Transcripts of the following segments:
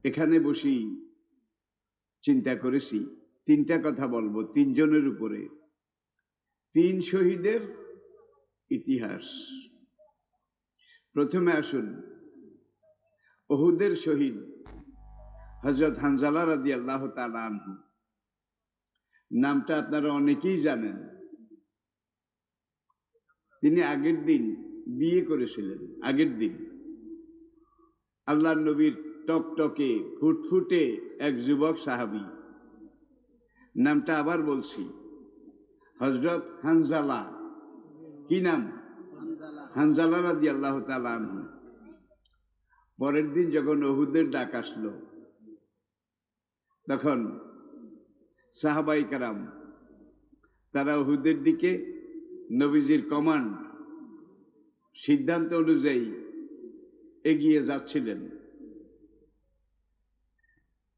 এখানে বসি চিন্তা করেছি তিনটা কথা বলবো, তিনজনের উপরে, তিন শহীদের ইতিহাস। প্রথমে আসুন উহুদের শহীদ হযরত হানজালা রাদিয়াল্লাহু তাআলা আনহু। নামটা আপনারা অনেকেই জানেন। তিনি আগের দিন বিয়ে করেছিলেন। আগের দিন আল্লাহর নবীর টকটকে ফুটফুটে এক যুবক সাহাবী, নামটা আবার বলছি, হযরত হানজালা। কি নাম? হানজালা রাদিয়াল্লাহু তাআলা আনহু। পরের দিন যখন উহুদের ডাক আসলো, তখন সাহাবায়ে কেরাম তারা উহুদের দিকে নবীজির কমান্ড সিদ্ধান্ত অনুযায়ী এগিয়ে যাচ্ছিলেন।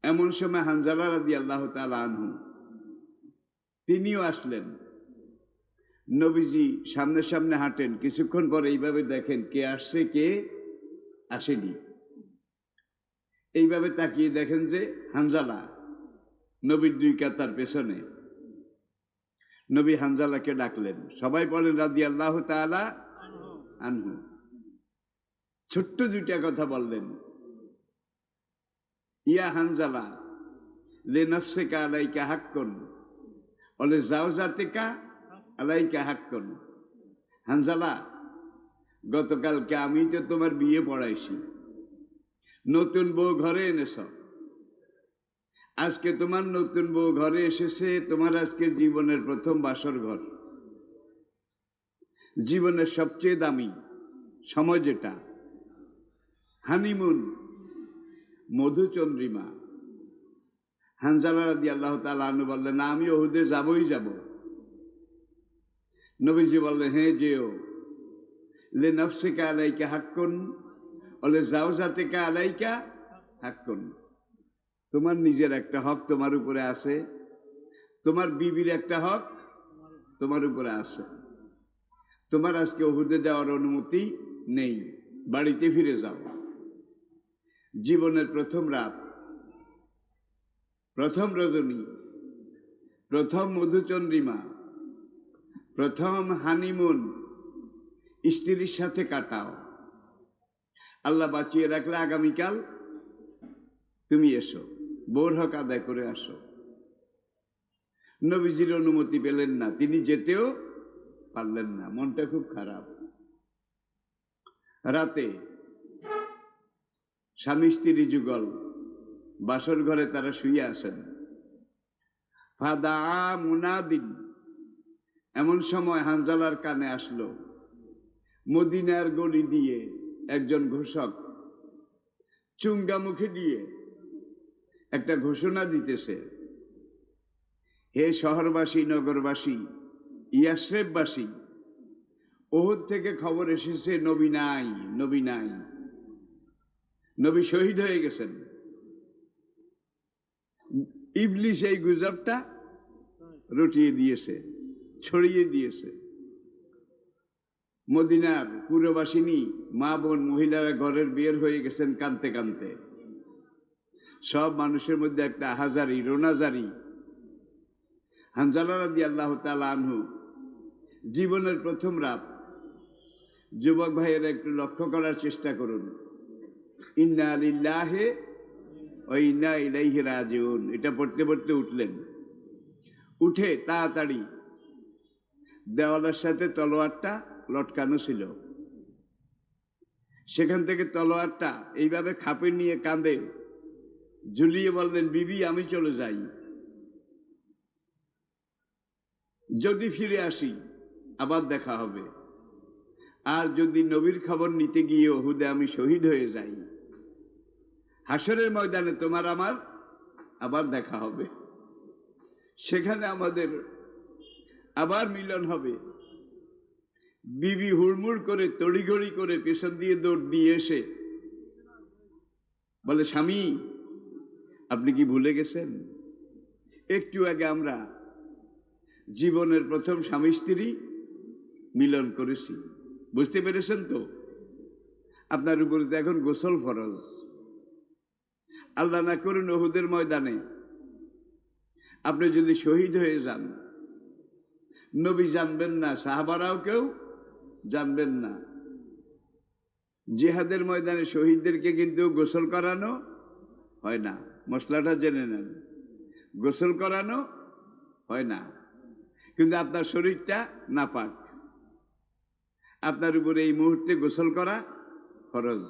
এমন সময় হানজালা রাদিয়াল্লাহু তাআলা আনহু তিনিও আসলেন। নবীজি সামনে সামনে হাঁটেন, কিছুক্ষণ পরে এইভাবে দেখেন কে আসছে কে আসেনি। এইভাবে তাকিয়ে দেখেন যে হানজালা নবীর দুই কাতার পেছনে। নবী হানজালাকে ডাকলেন, সবাই বলেন রাদিয়াল্লাহু তাআলা আনহু। ছোট্ট দুইটা কথা বললেন, ইয়া হানজালা লে নফসিকা আলাইকা হাক্কুন ওয়া লি যাওজাতিকা আলাইকা হাক্কুন। হানজালা, গতকালকে আমি তো তোমার বিয়ে পড়াইছি, নতুন বউ ঘরে এনেছ। আজকে তোমার নতুন বউ ঘরে এসেছে, তোমার আজকের জীবনের প্রথম বাসর ঘর। জীবনের সবচেয়ে দামি সময় যেটা, হানিমুন, মধুচন্দ্রিমা। হানজালা রাদিয়াল্লাহু তাআলা আনহু বললেন, না, আমি উহুদে যাবই যাব। নবীজি বললেন, হ্যাঁ যেও। লে নফসিকা আলাইকা হাক্কুন ওয়া লি যাওজাতিকা আলাইকা হাক্কুন। তোমার নিজের একটা হক তোমার উপরে আছে, তোমার বিবির একটা হক তোমার উপরে আছে। তোমার আজকে উহুদে যাওয়ার অনুমতি নেই, বাড়িতে ফিরে যাও। জীবনের প্রথম রাত, প্রথম রজনী, প্রথম মধুচন্দ্রিমা, প্রথম হানিমুন স্ত্রীর সাথে কাটাও। আল্লাহ বাঁচিয়ে রাখলে আগামীকাল তুমি এসো, বউর হক আদায় করে আসো। নবীজির অনুমতি পেলেন না, তিনি যেতেও পারলেন না, মনটা খুব খারাপ। রাতে স্বামী স্ত্রী যুগল বাসর ঘরে তারা শুয়ে আছেন। ফাদা মুনাদিন, এমন সময় হানজালার কানে আসলো, মদিনার গলি দিয়ে একজন ঘোষক চুঙ্গা মুখে দিয়ে একটা ঘোষণা দিতেছে, হে শহরবাসী, নগরবাসী, ইয়াসরিববাসী, উহুদ থেকে খবর এসেছে নবী নাই, নবী নাই, নবী শহীদ হয়ে গেছেন। ইবলিস এই গুজবটা রটিয়ে দিয়েছে, ছড়িয়ে দিয়েছে। মদিনার পুরবাসিনী মা বোন মহিলারা ঘরের বের হয়ে গেছেন কাঁদতে কাঁদতে। সব মানুষের মধ্যে একটা আহাজারি, রোনাজারি। হানজালা রাদিয়াল্লাহু তাআলা আনহু জীবনের প্রথম রাত। যুবক ভাইয়েরা একটু লক্ষ্য করার চেষ্টা করুন, ইন্না লিল্লাহি ওয়া ইন্না ইলাইহি রাজিউন, এটা পড়তে পড়তে উঠলেন। উঠে তাড়াতাড়ি দেওয়ালের সাথে তলোয়ারটা লটকানো ছিল, সেখান থেকে তলোয়ারটা এইভাবে খাপে নিয়ে কাঁধে ঝুলিয়ে বললেন, বিবি আমি চলে যাই, যদি ফিরে আসি আবার দেখা হবে, আর যদি নবীর খবর নিতে গিয়ে উহুদে আমি শহীদ হয়ে যাই, হাসরের ময়দানে তোমার আমার আবার দেখা হবে, সেখানে আমাদের আবার মিলন হবে। বিবি হুড়মুড় করে তড়িঘড়ি করে পেছন দিয়ে দৌড় দিয়ে এসে বলে, স্বামী আপনি কি ভুলে গেছেন? একটু আগে আমরা জীবনের প্রথম স্বামী স্ত্রী মিলন করেছি, বুঝতে পেরেছেন তো? আপনার উপরে তো এখন গোসল ফরজ, আল্লাহ না করুন উহুদের ময়দানে আপনি যদি শহীদ হয়ে যান, নবী জানবেন না, সাহাবারাও কেউ জানবেন না। জিহাদের ময়দানে শহীদদেরকে কিন্তু গোসল করানো হয় না। মশলাটা জেনে নেন, গোসল করানো হয় না। কিন্তু আপনার শরীরটা নাপাক, আপনার উপরে এই মুহূর্তে গোসল করা ফরজ।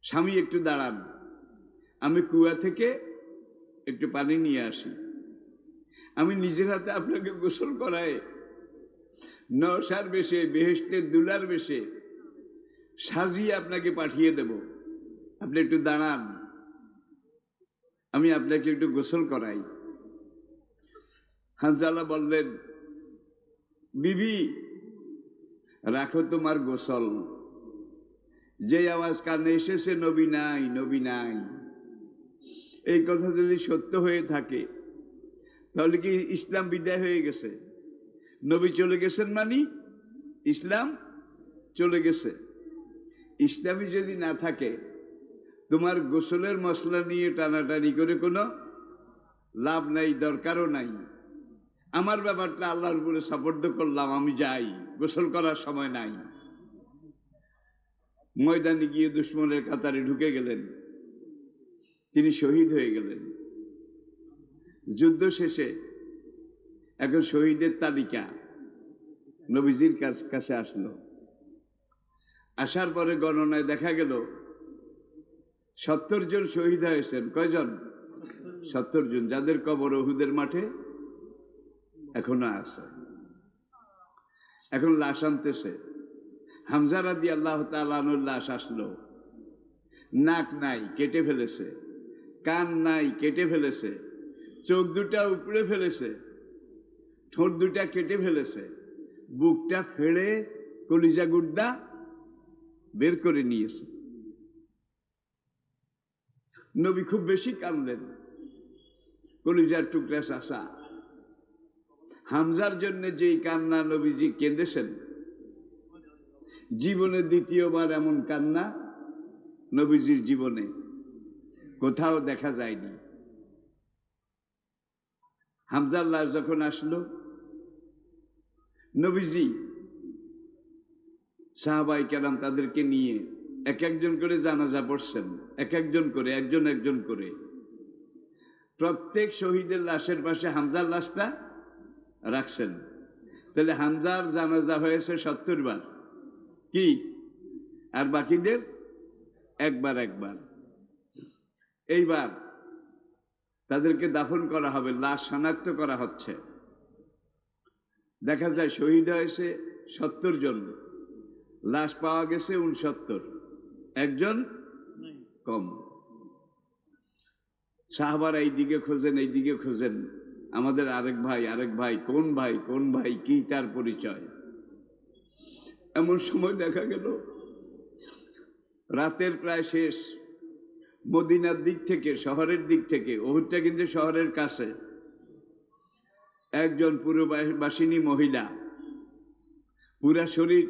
স্বামী একটু দাঁড়ান, আমি কুয়া থেকে একটু পানি নিয়ে আসি, আমি নিজের হাতে আপনাকে গোসল করায় নওশার বেশে, বেহেশতের দুলার বেশে সাজিয়ে আপনাকে পাঠিয়ে দেব। আপনি একটু দাঁড়ান, আমি আপনাকে একটু গোসল করাই। হানজালা বললেন, বিবি রাখো তোমার গোসল, যে আওয়াজ কানে এসেছে নবী নাই, নবী নাই, এই কথা যদি সত্য হয়ে থাকে তাহলে কি ইসলাম বিদায় হয়ে গেছে? নবী চলে গেছেন মানে ইসলাম চলে গেছে। ইসলামই যদি না থাকে, তোমার গোসলের মশলা নিয়ে টানাটানি করে কোনো লাভ নাই, দরকারও নাই। আমার ব্যাপারটা আল্লাহর উপরে সাপোর্ট করলাম, আমি যাই, গোসল করার সময় নাই। ময়দানে গিয়ে দুশ্মনের কাতারে ঢুকে গেলেন, তিনি শহীদ হয়ে গেলেন। যুদ্ধ শেষে এখন শহীদের তালিকা নবীজির কাছে আসলো। আসার পরে গণনায় দেখা গেল 70 জন শহীদ হয়েছেন। কয়জন? 70 জন, যাদের কবর উহুদের মাঠে এখনো আছে। এখন লাশ আনতেছে। হামজা রাদিয়াল্লাহু তাআলা আনহুর লাশ আসলো। নাক নাই, কেটে ফেলেছে, কান নাই, কেটে ফেলেছে, চোখ দুটা উপড়ে ফেলেছে, ঠোঁট দুটা কেটে ফেলেছে, বুকটা ফেড়ে কলিজা গুর্দা বের করে নিয়েছে। নবী খুব বেশি কাঁদলেন, কলিজার টুকরা চাচা। হামজার জন্য যেই কান্না নবীজি কেঁদেছেন, জীবনে দ্বিতীয়বার এমন কান্না নবীজির জীবনে কোথাও দেখা যায়নি। হামজার লাশ যখন আসলো, নবীজি সাহাবায়ে কেরাম তাদেরকে নিয়ে এক একজন করে জানাজা পড়ছেন, এক একজন করে, একজন একজন করে। প্রত্যেক শহীদের লাশের পাশে হামজার লাশটা রাখছেন। তাহলে হামজার জানাজা হয়েছে 70 বার, কি? আর বাকিদের একবার একবার। এইবার তাদেরকে দাফন করা হবে, লাশ শনাক্ত করা হচ্ছে। দেখা যায় শহীদ হয়েছে 70 জন, লাশ পাওয়া গেছে 69, একজন কম। সাহাবারা এইদিকে খোঁজেন, এইদিকে খোঁজেন, আমাদের আরেক ভাই, আরেক ভাই, কোন ভাই, কোন ভাই, কি তার পরিচয়? এমন সময় দেখা গেল রাতের প্রায় শেষ, মদিনার দিক থেকে, শহরের দিক থেকে, উহুদটা কিন্তু শহরের কাছে, একজন পুরবাসিনী মহিলা, পুরা শরীর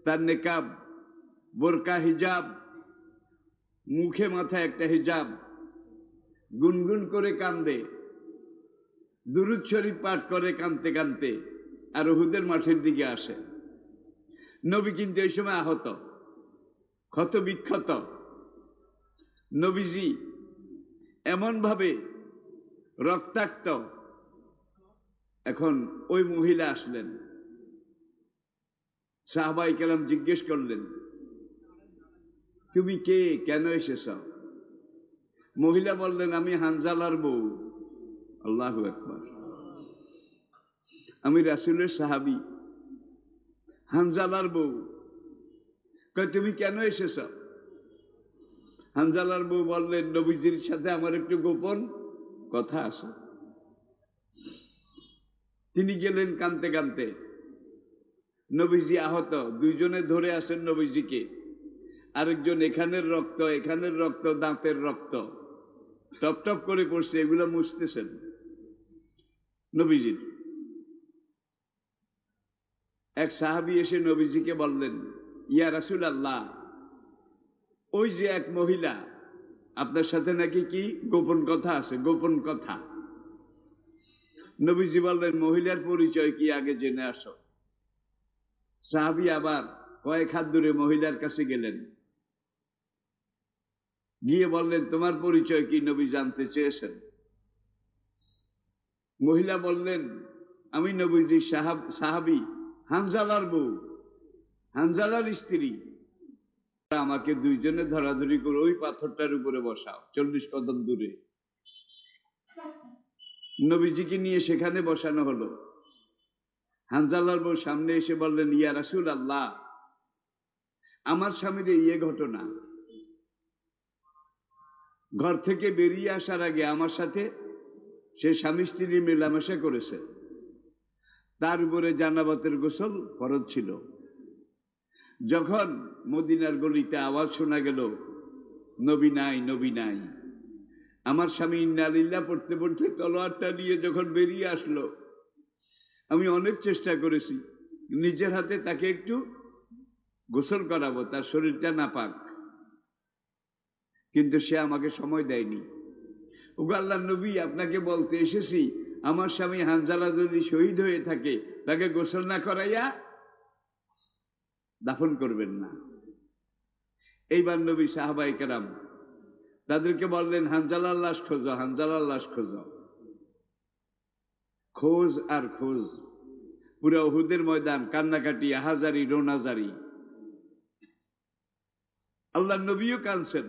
তার নেকাব, বোরকা, হিজাব, মুখে মাথায় একটা হিজাব, গুনগুন করে কান্দে, দুরূদ শরীফ পাঠ করে কাঁদতে কাঁদতে, আর উহুদের মাঠের দিকে আসে। নবী কিন্তু এই সময় আহত, ক্ষত বিক্ষত। নবীজি এমন ভাবে রক্তাক্ত। এখন ওই মহিলা আসলেন, সাহাবায়ে কেরাম জিজ্ঞেস করলেন, তুমি কে, কেন এসেছ? মহিলা বললেন, আমি হানজালার বউ। আল্লাহু আকবার। আমি রাসূলের সাহাবী, হানজালার বউ। কয়, তুমি কেন এসেছ? হানজালার বউ বললেন, নবীজির সাথে আমার একটু গোপন কথা আছে। তিনি গেলেন কাঁদতে কাঁদতে। নবীজি আহত, দুইজনে ধরে আসেন নবীজিকে, আরেকজন এখানের রক্ত, এখানের রক্ত, দাঁতের রক্ত টপ টপ করে পড়ছে, এগুলো মুছতেছেন নবীজির। এক সাহাবী এসে নবীজিকে বললেন, ইয়া রাসূলুল্লাহ, ওই যে এক মহিলা আপনার সাথে নাকি কি গোপন কথা আছে, গোপন কথা। নবীজি বললেন, মহিলার পরিচয় কি আগে জেনে আসো। সাহাবী আবার কয়েক হাত দূরে মহিলার কাছে গেলেন, গিয়ে বললেন, তোমার পরিচয় কি? নবী জানতে চেয়েছেন। মহিলা বললেন, আমি নবীজি সাহাবী হানজালার বউ, হানজালার স্ত্রী। আমাকে দুইজনে ধরাধরি করে ওই পাথরটার উপরে বসাও, 40 কদম দূরে। নবীজিকে নিয়ে সেখানে বসানো হলো। হানজালার বউ সামনে এসে বললেন, ইয়া রাসূল আল্লাহ, আমার স্বামীর ইয়ে ঘটনা, ঘর থেকে বেরিয়ে আসার আগে আমার সাথে সে স্বামী স্ত্রী মেলামেশা করেছে, তার উপরে জানাবাতের গোসল ফরজ ছিল। যখন মদিনার গলিতে আওয়াজ শোনা গেল, নবী নাই, নবী নাই, আমার স্বামী ইন্না লিল্লাহ পড়তে পড়তে তলোয়ারটা নিয়ে যখন বেরিয়ে আসলো, আমি অনেক চেষ্টা করেছি নিজের হাতে তাকে একটু গোসল করাবো, তার শরীরটা নাপাক, কিন্তু সে আমাকে সময় দেয়নি। ওগো আল্লাহর নবী, আপনাকে বলতে এসেছি, আমার স্বামী হানজালা যদি শহীদ হয়ে থাকে, তাকে গোসল না করাইয়া দাফন করবেন না। এইবার নবী সাহাবায়ে কেরাম তাদেরকে বললেন, হানজালার লাশ খোঁজো, হানজালার লাশ খোঁজো। খোঁজ আর খোঁজ, পুরা উহুদের ময়দান কান্নাকাটি, আহাজারি, রোনাজারি। আল্লাহর নবীও কাঁদছেন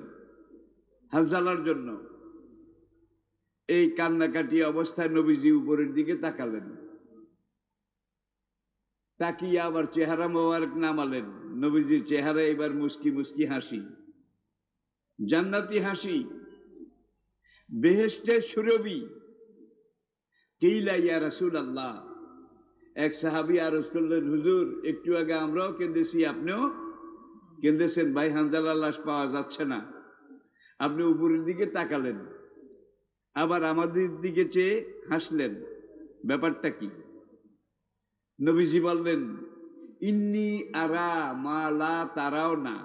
হানজালার জন্য। এই কান্নাকাটি অবস্থায় নবীজি উপরের দিকে তাকালেন, তাকিয়ে আবার চেহারা মোবারক নামালেন। নবীজির চেহারা এবার মুস্কি মুস্কি হাসি, জান্নাতি হাসি, বেহেশতের সুরভি। কিলা ইয়া রাসূলুল্লাহ, এক সাহাবী আরজ করলেন, হুজুর একটু আগে আমরাও কেঁদেছি, আপনিও কেঁদেছেন, ভাই হানজালার লাশ পাওয়া যাচ্ছে না। আপনি উপরের দিকে তাকালেন, আবার আমাদের দিকে চেয়ে হাসলেন, ব্যাপারটা কি? নবীজি বললেন, ইন্নী আরা মা লা তারাও না,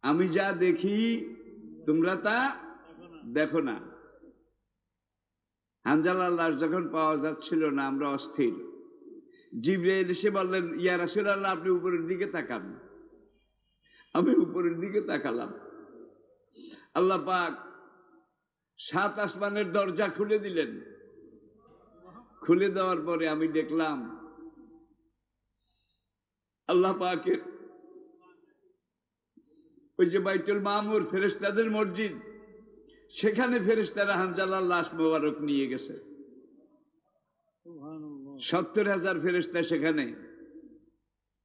আমি যা দেখি তোমরা তা দেখো না। হানজালার লাশ যখন পাওয়া যাচ্ছিল না, আমরা অস্থির। জিবরাইল এসে বললেন, ইয়া রাসূলুল্লাহ, আপনি উপরের দিকে তাকান। আমি উপরের দিকে তাকালাম, আল্লাহ পাক 7 আসমানের দরজা খুলে দিলেন। খুলে দেওয়ার পরে আমি দেখলাম আল্লাহ পাকের ওই যে বাইতুল মামুর, ফেরেশতাদের মসজিদ, সেখানে ফেরেশতারা হানজালার লাশ মোবারক নিয়ে গেছে। 70,000 ফেরেশতা সেখানে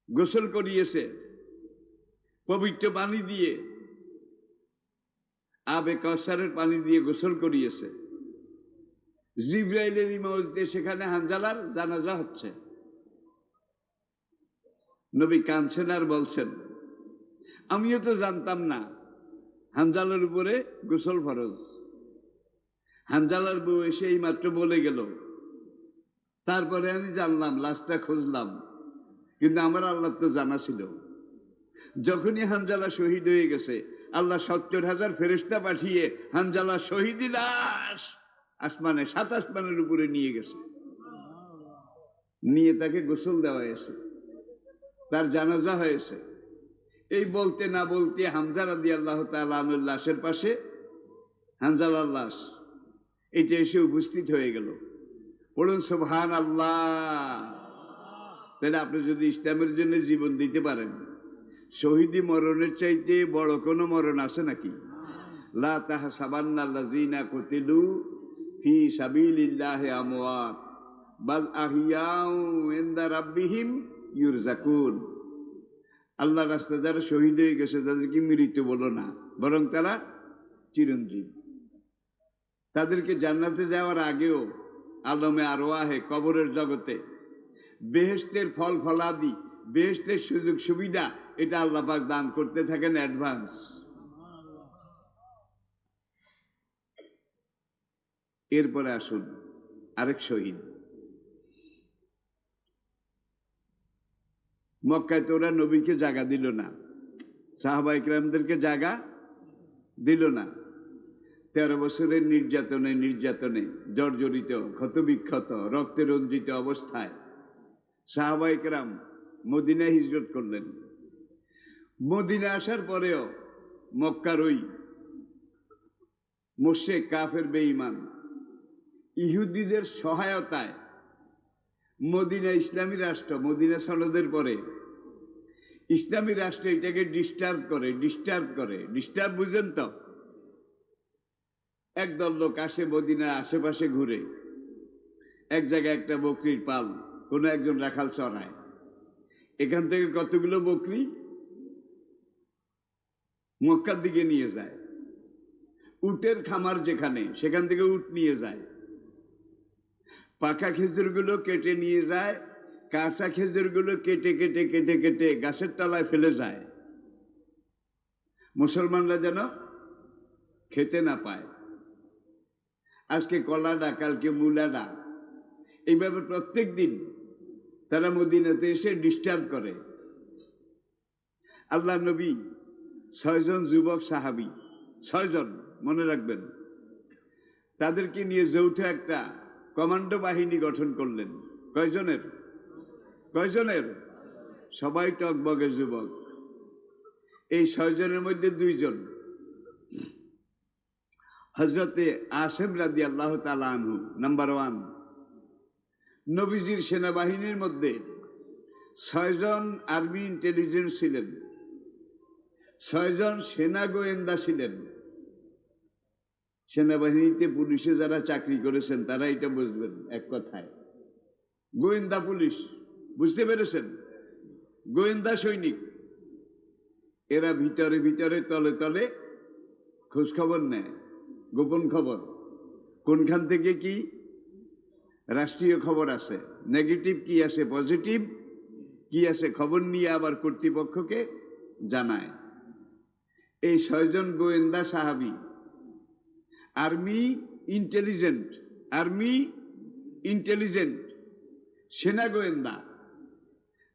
গোসল করিয়েছে পবিত্র পানি দিয়ে, আবে কাউসারের পানি দিয়ে গোসল করিয়েছে। জিবরাইলের ইমামতিতে সেখানে হানজালার জানাজা হচ্ছে। নবী কাঁদছেন আর বলছেন, আমিও তো জানতাম না হানজালার উপরে গোসল ফরজ। হানজালার বউ এসে এই মাত্র বলে গেল, তারপরে আমি জানলাম, লাশটা খুঁজলাম, কিন্তু আমার আল্লাহ তো জানা ছিল। যখনই হানজালা শহীদ হয়ে গেছে, আল্লাহ 70,000 ফেরেশতা পাঠিয়ে হানজালা শহীদি লাশ আসমানে, 7 আসমানের উপরে নিয়ে গেছে। নিয়ে তাকে গোসল দেওয়া হয়েছে, তার জানাজা হয়েছে। এই বলতে না বলতে হামজা রাদিয়াল্লাহু তাআলা আনহুর লাশের পাশে হানজালার লাশ এটা এসে উপস্থিত হয়ে গেল। বলুন সুবহানাল্লাহ। তাহলে আপনি যদি ইসলামের জন্য জীবন দিতে পারেন, শহীদি মরণের চাইতে বড় কোনো মরণ আছে নাকি? লা তাহসাবান্নাল্লাযীনা কুতিলু ফি সাবিলিল্লাহি আমওয়াত বাল আহইয়াউ ইনদা রাব্বিহিম ইউরজাকুন। আল্লাহর রাস্তায় যারা শহীদ হয়ে গেছে তাদেরকে মৃত বলো না, বরং তারা চিরঞ্জীব। তাদেরকে জান্নাতে যাওয়ার আগেও আলমে আরওয়াহে, কবরের জগতে বেহেশতের ফল ফলাদি, বেহেশতের সুযোগ সুবিধা, এটা আল্লাহ পাক দান করতে থাকেন অ্যাডভান্স। এরপরে আসুন আরেক শহীদ। মক্কায় তো ওরা নবীকে জায়গা দিল না, সাহাবা ইকরামদেরকে জায়গা দিল না। 13 বছরের নির্যাতনে জর্জরিত, ক্ষতবিক্ষত, রক্তে রঞ্জিত অবস্থায় সাহাবায়ে কেরাম মদিনায় হিজরত করলেন। মদিনা আসার পরেও মক্কার ওই মুশরিক কাফের বেঈমান ইহুদিদের সহায়তায় মদিনা ইসলামী রাষ্ট্র, মদিনা সনদের পরে ইসলামী রাষ্ট্র এটাকে ডিস্টার্ব করে। ডিস্টার্ব বুঝেন তো? একদল লোক আসে, মদিনা আশেপাশে ঘুরে, এক জায়গায় একটা বকরির পাল কোনো একজন রাখাল চড়ায়, এখান থেকে কতগুলো বকরি মক্কার দিকে নিয়ে যায়। উটের খামার যেখানে, সেখান থেকে উট নিয়ে যায়। পাকা খেজুরগুলো কেটে নিয়ে যায়, কাঁচা খেজুরগুলো কেটে কেটে কেটে কেটে গাছের তলায় ফেলে যায়, মুসলমানরা যেন খেতে না পায়। আজকে কলাডা, কালকে মূলাডা, এইভাবে প্রত্যেক দিন তারা মদিনাতে এসে ডিস্টার্ব করে। আল্লাহ নবী 6 জন যুবক সাহাবী, 6 জন মনে রাখবেন, তাদেরকে নিয়ে যৌথ একটা কমান্ডো বাহিনী গঠন করলেন। কয়জনের? সবাই টকবগে যুবক। এই 6 জনের মধ্যে 2 জন হযরতে আসিম রাদিয়াল্লাহু তাআলা আনহু, নাম্বার 1। নবীজির সেনাবাহিনীর মধ্যে 6 জন আর্মি ইন্টেলিজেন্স ছিলেন, 6 জন সেনা গোয়েন্দা ছিলেন। সেনাবাহিনীতে, পুলিশে যারা চাকরি করেছেন তারা এটা বুঝবেন, এক কথায় গোয়েন্দা পুলিশ, বুঝতে পেরেছেন? গোয়েন্দা সৈনিক। এরা ভিতরে ভিতরে তলে তলে খোঁজ খবর নেয়, গোপন খবর, কোনখান থেকে কি রাষ্ট্রীয় খবর আছে, নেগেটিভ কি আছে, পজিটিভ কি আছে, খবর নিয়ে আবার কর্তৃপক্ষকে জানায়। এই 6 জন গোয়েন্দা সাহাবী, আর্মি ইন্টেলিজেন্ট সেনা গোয়েন্দা।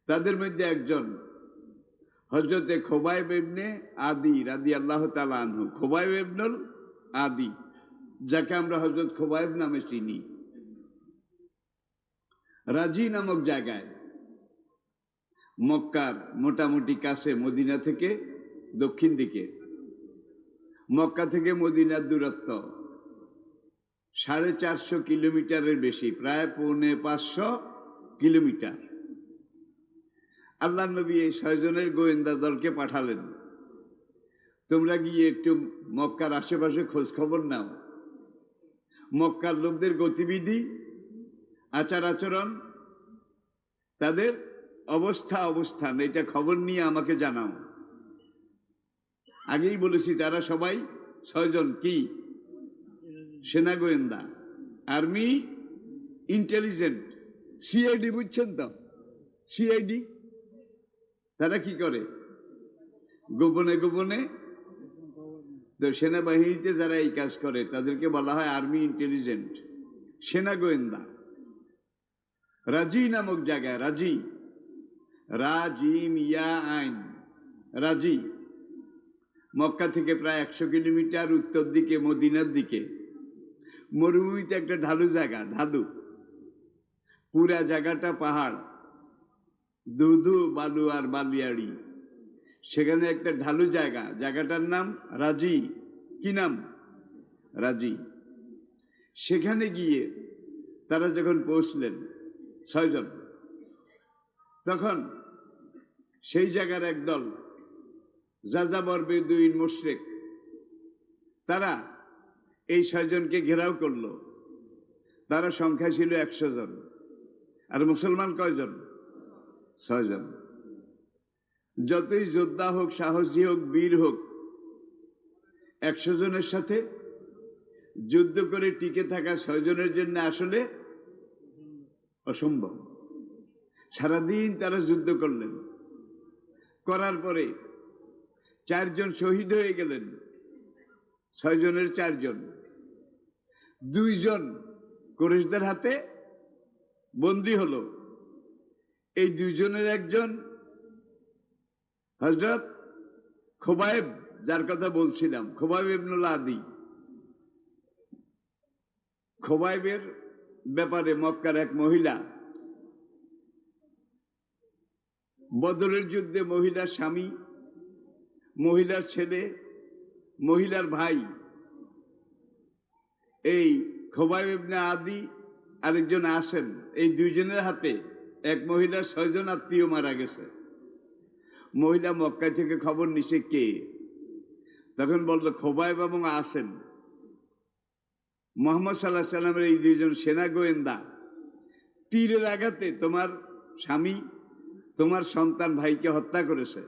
তাদের মধ্যে একজন হযরতে খোবাইব ইবনে আদি রাদিয়াল্লাহু তাআলা আনহু, খোবাইব ইবনুল আদি, যাকে আমরা হযরত খোবাইব নামে চিনি। রাজি নামক জায়গায়, মক্কার মোটামুটি কাছে, মদিনা থেকে দক্ষিণ দিকে। মক্কা থেকে মদিনার দূরত্ব 450 কিলোমিটারের বেশি, প্রায় 450 কিলোমিটার। আল্লাহ নবী এই 6 জনের গোয়েন্দা দলকে পাঠালেন, তোমরা গিয়ে একটু মক্কার আশেপাশে খোঁজ খবর নাও, মক্কার লোকদের গতিবিধি, আচার আচরণ, তাদের অবস্থান, এটা খবর নিয়ে আমাকে জানাও। আগেই বলেছি তারা সবাই 6 জন কি সেনা গোয়েন্দা, আর্মি ইন্টেলিজেন্ট, সিআইডি, বুঝছেন তো? সিআইডি তারা কি করে? গোপনে গোপনে। তো সেনাবাহিনীতে যারা এই কাজ করে তাদেরকে বলা হয় আর্মি ইন্টেলিজেন্ট, সেনা গোয়েন্দা। রাজি নামক জায়গায়, রাজিম ইয়া আইন, রাজি, মক্কা থেকে প্রায় 100 কিলোমিটার উত্তর দিকে, মদিনার দিকে। মরুভূমিতে একটা ঢালু জায়গা, পুরা জায়গাটা পাহাড়, দুধু বালু আর বালিয়াড়ি। সেখানে একটা ঢালু জায়গা, জায়গাটার নাম রাজি। কি নাম? রাজি। সেখানে গিয়ে তারা যখন পৌঁছলেন 6 জন, তখন সেই জায়গার একদল যাযাবর বেদুইন মুশরিক, তারা এই 6 জনকে ঘেরাও করলো। তারা সংখ্যা ছিল 100 জন। আর মুসলমান কয়জন? 6 জন। যতই যোদ্ধা হোক, সাহসী হোক, বীর হোক, 100 জনের সাথে যুদ্ধ করে টিকে থাকা 6 জনের জন্য আসলে অসম্ভব। সারাদিন তারা যুদ্ধ করলেন, করার পরে 4 জন শহীদ হয়ে গেলেন। 6 জনের 4 জন, 2 জন কুরাইশদের হাতে বন্দী হলো। এই 2 জনের একজন হযরত খোবাইব, যার কথা বলছিলাম, খোবাইব ইবনুল আদি, খোবাইবের ব্যাপারে মক্কার এক মহিলা, বদরের যুদ্ধে মহিলার স্বামী, মহিলার ছেলে, মহিলার ভাই, এই খোবাইব ইবনে আদি আরেকজন আসেন, এই দুইজনের হাতে এক মহিলার 6 জন আত্মীয় মারা গেছে। মহিলা মক্কা থেকে খবর নিছে কে, তখন বলল খোবাইব এবং আসেন। মুহাম্মদ সাল্লাল্লাহু আলাইহি সাল্লামের এই দুইজন সেনা গোয়েন্দা তীরের আঘাতে তোমার স্বামী, তোমার সন্তান ভাইকে হত্যা করেছে।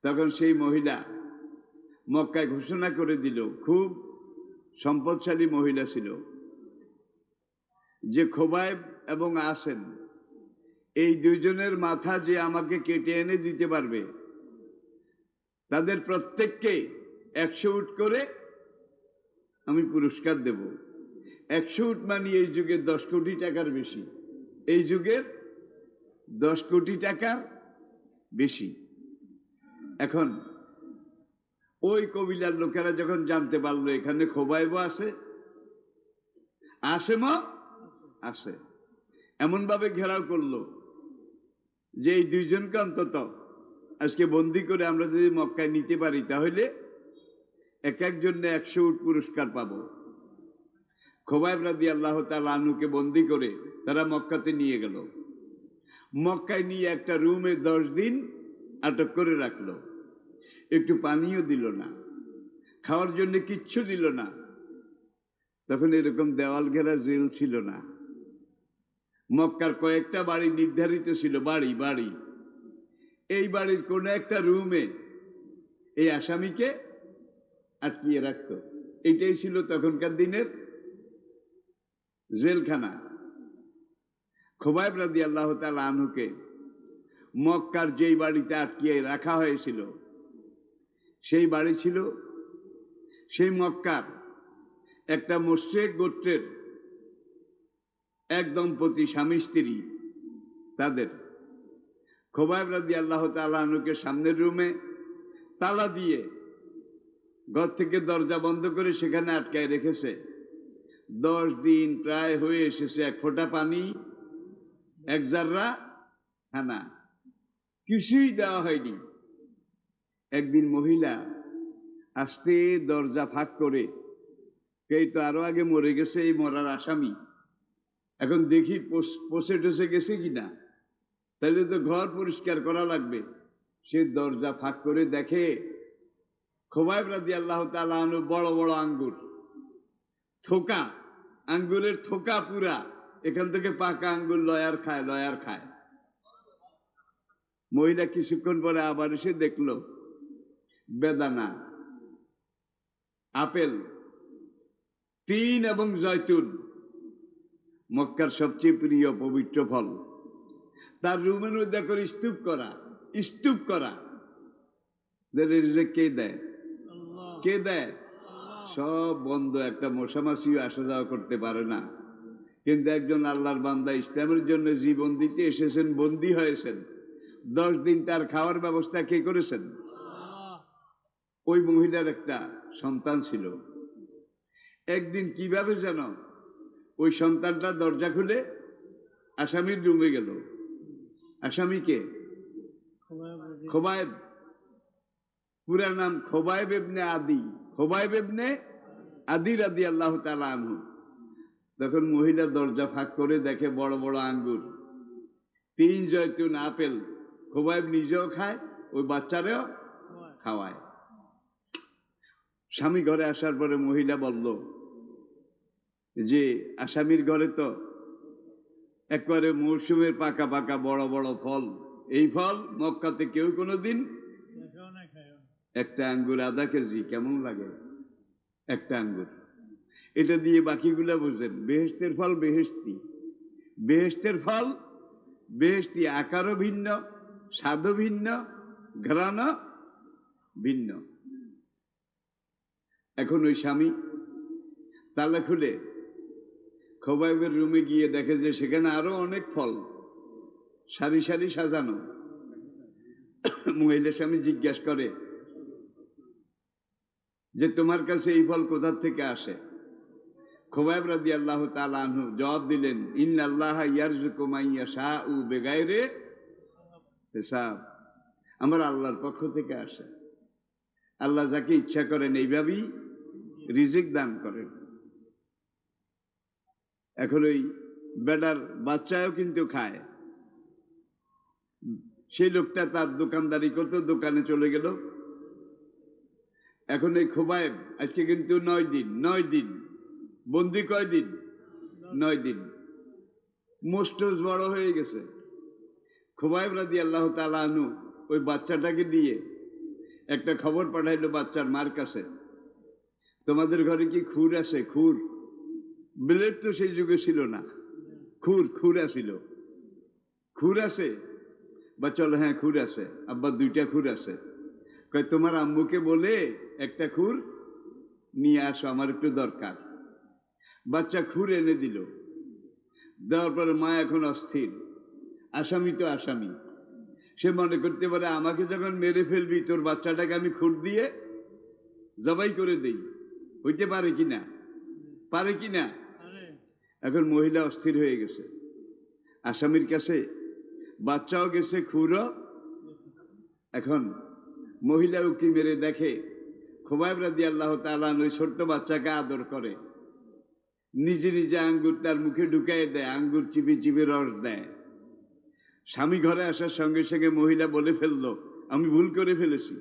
তখন সেই মহিলা মক্কায় ঘোষণা করে দিল, খুব সম্পদশালী মহিলা ছিল, যে খোবাইব এবং আসেন এই দুইজনের মাথা যে আমাকে কেটে এনে দিতে পারবে, তাদের প্রত্যেককে 100 উট করে আমি পুরস্কার দেব। 100 উট মানে এই যুগে 10 কোটি টাকার বেশি, এই যুগের 10 কোটি টাকার বেশি। এখন ওই কবিলার লোকেরা যখন জানতে পারলো এখানে খোবাইবও আছে, আসেমও আছে, এমন ভাবে ঘেরাও করলো যে এই দুইজনকে অন্তত আজকে বন্দি করে আমরা যদি মক্কায় নিতে পারি তাহলে এক একজনে 100 উট পুরস্কার পাবো। খোবাইব রাদিয়াল্লাহু তাআলা আনহুকে বন্দি করে তারা মক্কাতে নিয়ে গেল। মক্কায় নিয়ে একটা রুমে 10 দিন আটক করে রাখলো, একটু পানিও দিল না, খাওয়ার জন্য কিচ্ছু দিল না। তখন এরকম দেওয়াল ঘেরা জেল ছিল না, মক্কার কয়েকটা বাড়ি নির্ধারিত ছিল, বাড়ি বাড়ি, এই বাড়ির কোন একটা রুমে এই আসামিকে আটকিয়ে রাখত। এটাই ছিল তখনকার দিনের জেলখানা। খোবাইব রাদিয়াল্লাহু তাআলা আনহুকে মক্কার যেই বাড়িতে আটকিয়ে রাখা হয়েছিল সেই বাড়ি ছিল সেই মক্কার একটা মুশরিক গোত্রের এক দম্পতি, স্বামী স্ত্রী, তাদের। খোবাইব রাদিয়াল্লাহু তাআলা আনহুকে সামনের রুমে তালা দিয়ে ঘর থেকে দরজা বন্ধ করে সেখানে আটকায় রেখেছে। 10 দিন প্রায় হয়ে এসেছে, 1 ফোঁটা পানি, 1 জাররা খানা কিছুই দেওয়া হয়নি। একদিন মহিলা আস্তে দরজা ফাঁক করে, এই তো আরো আগে মরে গেছে এই মরার আসামি, এখন দেখি পচে টসে গেছে কিনা, তাহলে তো ঘর পরিষ্কার করা লাগবে। সে দরজা ফাঁক করে দেখে খোবাইব রাদিয়াল্লাহু তাআলা আনহু বড় বড় আঙ্গুর, থোকা, আঙ্গুরের থোকা পুরা, এখান থেকে পাকা আঙ্গুর লয়ার খায়, লয়ার খায়। মহিলা কিছুক্ষণ পরে আবার এসে দেখলো বেদানা, আপেল, তিন এবং জয়তুন, মক্কার সবচেয়ে প্রিয় পবিত্র ফল, তার রুমের মধ্যে করে স্তূপ করা, স্তূপ করা। কে দেয়? কে দেয়? সব বন্ধ, একটা মশা মাছিও আসা যাওয়া করতে পারে না। কিন্তু একজন আল্লাহর বান্দা ইসলামের জন্য জীবন দিতে এসেছেন, বন্দী হয়েছেন, 10 দিন তার খাওয়ার ব্যবস্থা কে করেছেন? ওই মহিলার একটা সন্তান ছিল। একদিন কিভাবে যেন ওই সন্তানটা দরজা খুলে আসামির রুমে গেল। আসামিকে খোবাইব, পুরা নাম খোবাইব ইবনে আদি, খোবাইব ইবনে আদি রাদিয়াল্লাহু তাআলা আনহু। তখন মহিলা দরজা ফাঁক করে দেখে বড় বড় আঙ্গুর, 3 জয়তুন, আপেল। খোবাইব নিজেও খায়, ওই বাচ্চারেও খাওয়ায়। স্বামী ঘরে আসার পরে মহিলা বলল যে আসামির ঘরে তো একবারে মৌসুমের পাকা পাকা বড় বড় ফল, এই ফল মক্কাতে কেউ কোনোদিন, একটা আঙ্গুর আধা কেজি, কেমন লাগে একটা আঙ্গুর? এটা দিয়ে বাকিগুলা বুঝেন, বেহেশতের ফল বেহেশতি, বেহেশতের ফল বেহেশতি, আকারও ভিন্ন, স্বাদও ভিন্ন, ঘ্রাণও ভিন্ন। এখন ওই স্বামী তালা খুলে খোবাইবের রুমে গিয়ে দেখে যে সেখানে আরো অনেক ফল সারি সারি সাজানো। মহিলা স্বামী জিজ্ঞাসা করে যে তোমার কাছে এই ফল কোথা থেকে আসে? খোবাইব রাদিয়াল্লাহু তাআলা আনহু জবাব দিলেন, ইন্নাল্লাহা ইয়ারযুকু মান ইয়াশাউ বিগাইরি হিসাব। আমার আল্লাহর পক্ষ থেকে আসে, আল্লাহ যাকে ইচ্ছা করেন এইভাবেই রিজিক দান করেন। এখন ওই বেটার বাচ্চাও কিন্তু খায়। সেই লোকটা তার দোকানদারি করতো, দোকানে চলে গেল। এখন এই খোবাইব আজকে কিন্তু 9 দিন বন্দি। কয়দিন? 9 দিন। মোস্ট বড় হয়ে গেছে। খোবাইব রাদিয়াল্লাহু তাআলা আনহু ওই বাচ্চাটাকে দিয়ে একটা খবর পাঠাইলো বাচ্চার মার কাছে, তোমাদের ঘরে কি খুর আছে? খুর, ব্লেড তো সেই যুগে ছিল না, খুর আছিল। খুর আছে? বাচ্চা বলে, হ্যাঁ খুর আছে আব্বা, 2টা খুর আছে। কয় তোমার আম্মুকে বলে একটা খুর নিয়ে আসো, আমার একটু দরকার। বাচ্চা খুর এনে দিল। দেওয়ার পরে মা এখন অস্থির। আসামি তো আসামি, সে মনে করতে পারে আমাকে যখন মেরে ফেলবি তোর বাচ্চাটাকে আমি খুর দিয়ে জবাই করে দেই। হইতে পারে কিনা? পারে কিনা? এখন মহিলা অস্থির হয়ে গেছে আসামির কাছে, বাচ্চাও গেছে, খুরও। এখন মহিলা উকি মেরে দেখে খোবাইব রাদিয়াল্লাহু তাআলা ওই ছোট্ট বাচ্চাকে আদর করে, নিজে নিজে আঙ্গুর তার মুখে ঢুকাই দেয়, আঙ্গুর চিপে চিপে রস দেয়। স্বামী ঘরে আসার সঙ্গে সঙ্গে মহিলা বলে ফেললো, আমি ভুল করে ফেলেছি,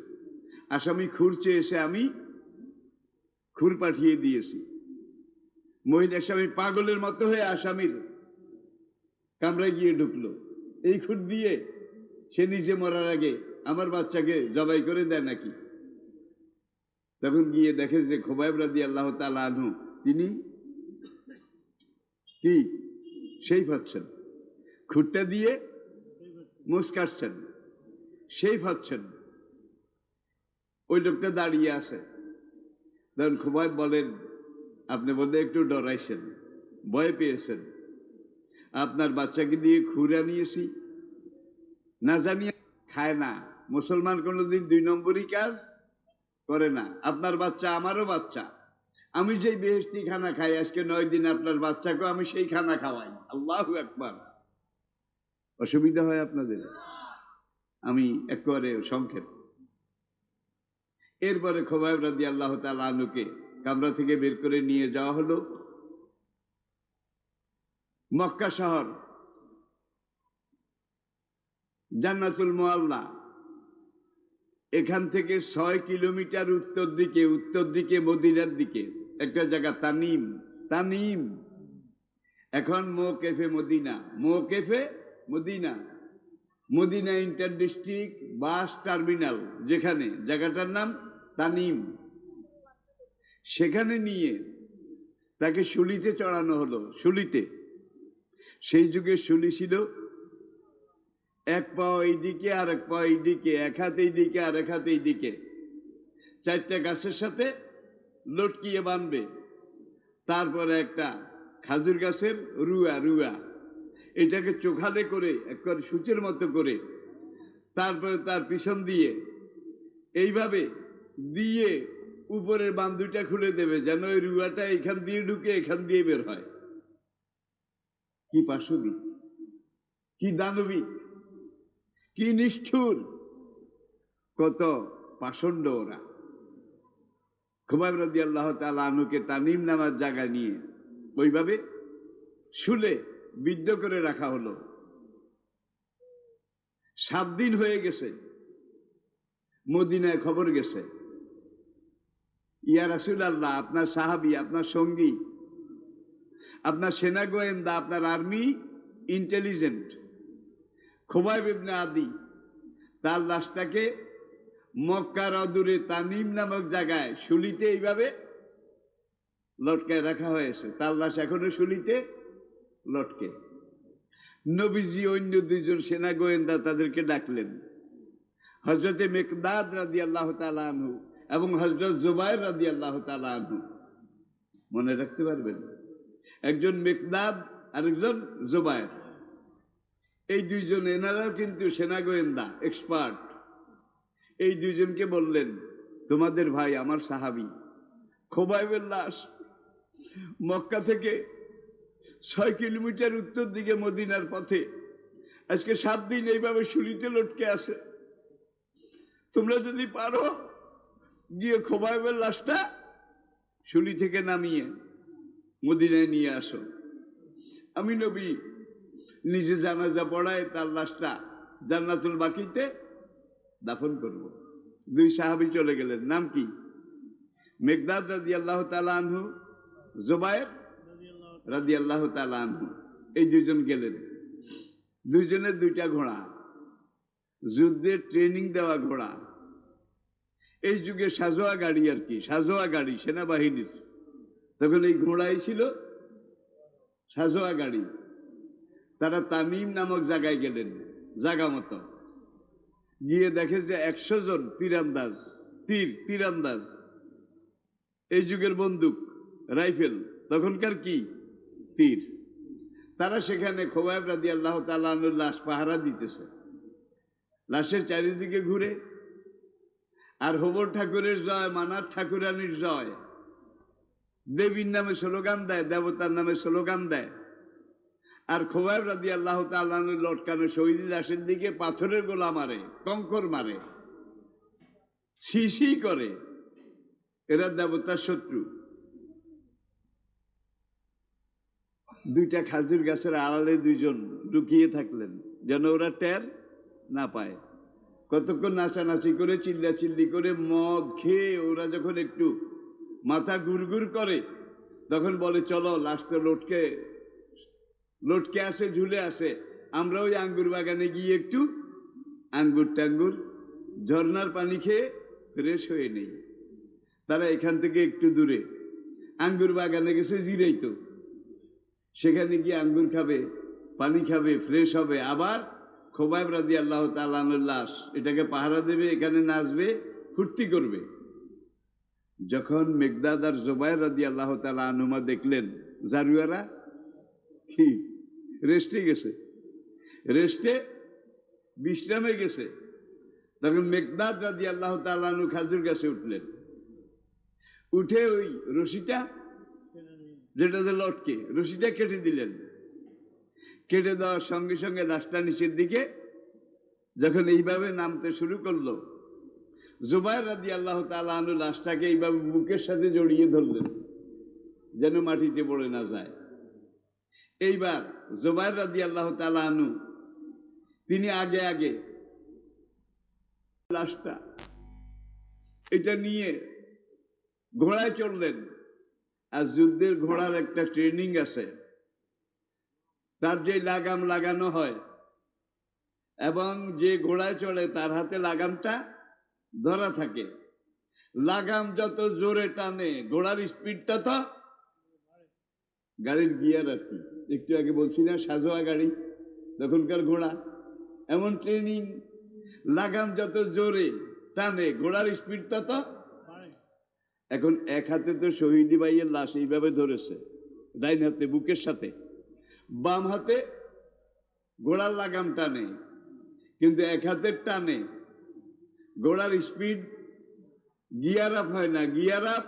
আসামি খুর চেয়েছে, আমি খুর পাঠিয়ে দিয়েছি। মহিলা স্বামী পাগলের মতো হয়ে আসামির কামরায় গিয়ে ঢুকলো। এই খুর দিয়ে সে নিজে মরার আগে আমার বাচ্চাকে জবাই করে দেয় নাকি? তখন গিয়ে দেখে যে খোবাইব রাদিয়াল্লাহু তাআলা আনহু তিনি কি সেই পাচ্ছেন, খুঁটটা দিয়ে মুছ কাটছেন, সেই পাচ্ছেন। ওই লোকটা দাঁড়িয়ে আছে। তখন খোবাইব বলেন, আপনি বোধহয় একটু ডরাইছেন, ভয় পেয়েছেন, আপনার বাচ্চাকে দিয়ে খুঁড়া নিয়েছি, না জানিয়ে খায় না। মুসলমান কোনোদিন 2 নম্বরই কাজ করে না। আপনার বাচ্চা আমারও বাচ্চা, আমি যেই বেহেশতি খানা খাই, আজকে 9 দিন আপনার বাচ্চাকেও আমি সেই খানা খাওয়াই। আল্লাহু আকবার। অসুবিধা হয় আপনাদের? আমি একেবারে সংক্ষেপ। এরপরে খোবাইব রাদিয়াল্লাহু তাআলা আনহুকে কামরা থেকে বের করে নিয়ে যাওয়া হলো মক্কা শহর, জান্নাতুল মুআল্লা। এখান থেকে 6 কিলোমিটার উত্তর দিকে মদিনার দিকে একটা জায়গা তানিম। এখন মৌকেফে Medina, Medina inter district bus terminal, যেখানে জায়গাটার নাম তানিম। সেখানে নিয়ে তাকে শুলিতে চড়ানো হলো। শুলিতে, সেই যুগে শুলি ছিল এক পা এইদিকে আর এক পা এইদিকে, এক হাত এইদিকে আর এক হাত এইদিকে, 4টা গাছের সাথে লটকিয়ে বাঁধবে। তারপরে একটা খাজুর গাছের রুয়া, এটাকে চোখালে করে একবার সূচের মতো করে, তারপরে তার পিছন দিয়ে এইভাবে দিয়ে উপরের বান্ধুটা খুলে দেবে, যেন ওই রুয়াটা এখান দিয়ে ঢুকে এখান দিয়ে বের হয়। কি পাশবিক, কি দানবিক, কি নিষ্ঠুর, কত পাষণ্ড ওরা। খোবাইব রাদিয়াল্লাহু তাআলা আনহুকে তানিম নামার জায়গা নিয়ে ওইভাবে শুলে বিদ্ধ করে রাখা হলো। 7 দিন হয়ে গেছে, মদিনায় খবর গেছে, ইয়া রাসূলুল্লাহ, আপনার সাহাবী, আপনার সঙ্গী, আপনার সেনা গোয়েন্দা, আপনার আর্মি ইন্টেলিজেন্ট খোবাইব ইবনে আদি, তার লাশটাকে মক্কার অদূরে তানিম নামক জায়গায় শুলিতে এইভাবে লটকায় রাখা হয়েছে। তার লাশ এখনো শুলিতে লটকে। নবীজি অন্য 2জন সেনা গোয়েন্দা তাদেরকে ডাকলেন, হযরতে মিকদাদ রাদিয়াল্লাহু তাআলা আনহু এবং হযরত জুবাইর রাদিয়াল্লাহু তাআলা আনহু। মনে রাখতে পারবেন? একজন মিকদাদ আর একজন জুবাইর। এই 2জন, এনারাও কিন্তু সেনা গোয়েন্দা এক্সপার্ট। এই 2জনকে বললেন, তোমাদের ভাই আমার সাহাবী খোবাইবের লাশ মক্কা থেকে 6 কিলোমিটার উত্তর দিকে মদিনার পথে আজকে 7 দিন এইভাবে শুলিতে লটকে আছে। তোমরা যদি পারো গিয়ে খোবাইবের লাশটা শুলি থেকে নামিয়ে মদিনায় নিয়ে আসো। আমি নবী নিজে জানাজা পড়ায় তার লাশটা জান্নাতুল বাকিতে দাফন করব। 2 সাহাবী চলে গেলেন। নাম কি? মিকদাদ রাদিয়াল্লাহু তাআলা আনহু, জুবায়ের রাদিয়াল্লাহু তাআলা আনহু। এই দুইজন গেলেন। দুইজনের 2টা ঘোড়া, যুদ্ধের ট্রেনিং দেওয়া ঘোড়া। এই যুগে সাজোয়া গাড়ি আর কি, সাজোয়া গাড়ি সেনাবাহিনীর। তখন এই ঘোড়াই ছিল সাজোয়া গাড়ি। তারা তামিম নামক জায়গায় গেলেন। জায়গা মতো গিয়ে দেখে যে 100 জন তীরান্দাজ, তীরান্দাজ, এই যুগের বন্দুক, রাইফেল, তখনকার কি তীর। তারা সেখানে খোবাইব রাদিয়াল্লাহু তাআলা আনহুর লাশ পাহারা দিতেছে। লাশের চারিদিকে ঘুরে আর হবর ঠাকুরের জয়, মানার ঠাকুরানির জয়, দেবীর নামে স্লোগান দেয়, দেবতার নামে স্লোগান দেয়। আর খোবাইব রাদিয়াল্লাহু তাআলা আনহুর লটকানো শহীদ লাশের দিকে পাথরের গোলা মারে, কঙ্কর মারে, ছি করে। এরা দেবতার শত্রু। 2টা খাজুর গাছের আড়ালে 2 জন লুকিয়ে থাকলেন যেন ওরা টের না পায়। কতক্ষণ নাচানাচি করে, চিল্লাচিল্লি করে, মদ খেয়ে ওরা যখন একটু মাথা গুড়গুড় করে তখন বলে, চলো লাশটা লটকে আসে, ঝুলে আসে, আমরা ওই আঙ্গুর বাগানে গিয়ে একটু আঙ্গুর টাঙ্গুর ঝর্নার পানি খেয়ে ফ্রেশ হয়ে নেই। তারা এখান থেকে একটু দূরে আঙ্গুর বাগানে গেছে জিরাইতো। সেখানে গিয়ে আঙ্গুর খাবে, পানি খাবে, ফ্রেশ হবে। আবার খোবাইব রাদিয়াল্লাহু তাআলা আনহুর লাশ, এটাকে পাহারা দেবে, এখানে নাচবে, ফুর্তি করবে। যখন মিকদাদ আর জুবায়ের রাদিয়াল্লাহু তাআলা আনহুমা দেখলেন জারুয়ারা কি রেস্টে গেছে, রেস্টে বিশ্রামে গেছে, তখন মিকদাদ রাদিয়াল্লাহু তাআলা আনহু খাজুর গাছে উঠলেন। উঠে ওই রশিটা যেটাতে লটকে, রশিটা কেটে দিলেন। কেটে দেওয়ার সঙ্গে সঙ্গে লাশটা নিচের দিকে যখন এইভাবে নামতে শুরু করলো, জুবায়ের রাদিয়াল্লাহু তাআলা আনহু লাশটাকে এইভাবে বুকের সাথে জড়িয়ে ধরলেন যেন মাটিতে পড়ে না যায়। এইবার জুবায়ের রাদিয়াল্লাহু তাআলা আনহু তিনি আগে আগে লাশটা এটা নিয়ে ঘোড়ায় চড়লেন। আর যুদ্ধের ঘোড়ার একটা ট্রেনিং আছে, তার যে লাগাম লাগানো হয় এবং যে ঘোড়ায় চড়ে তার হাতে লাগামটা ধরা থাকে। লাগাম যত জোরে টানে ঘোড়ার স্পিডটা তো, গাড়ির গিয়ার আর কি, একটু আগে বলছি না সাজোয়া গাড়ি, তখনকার ঘোড়া এমন ট্রেনিং। লাগাম যত জোরে টানে ঘোড়ার স্পিড তত। এখন এক হাতে তো শহীদি ভাইয়ের লাশ এইভাবে ধরেছে, ডাইন হাতে বুকের সাথে, বাম হাতে ঘোড়ার লাগাম টানে, কিন্তু এক হাতের টানে ঘোড়ার স্পিড গিয়ার আপ হয় না, গিয়ার আপ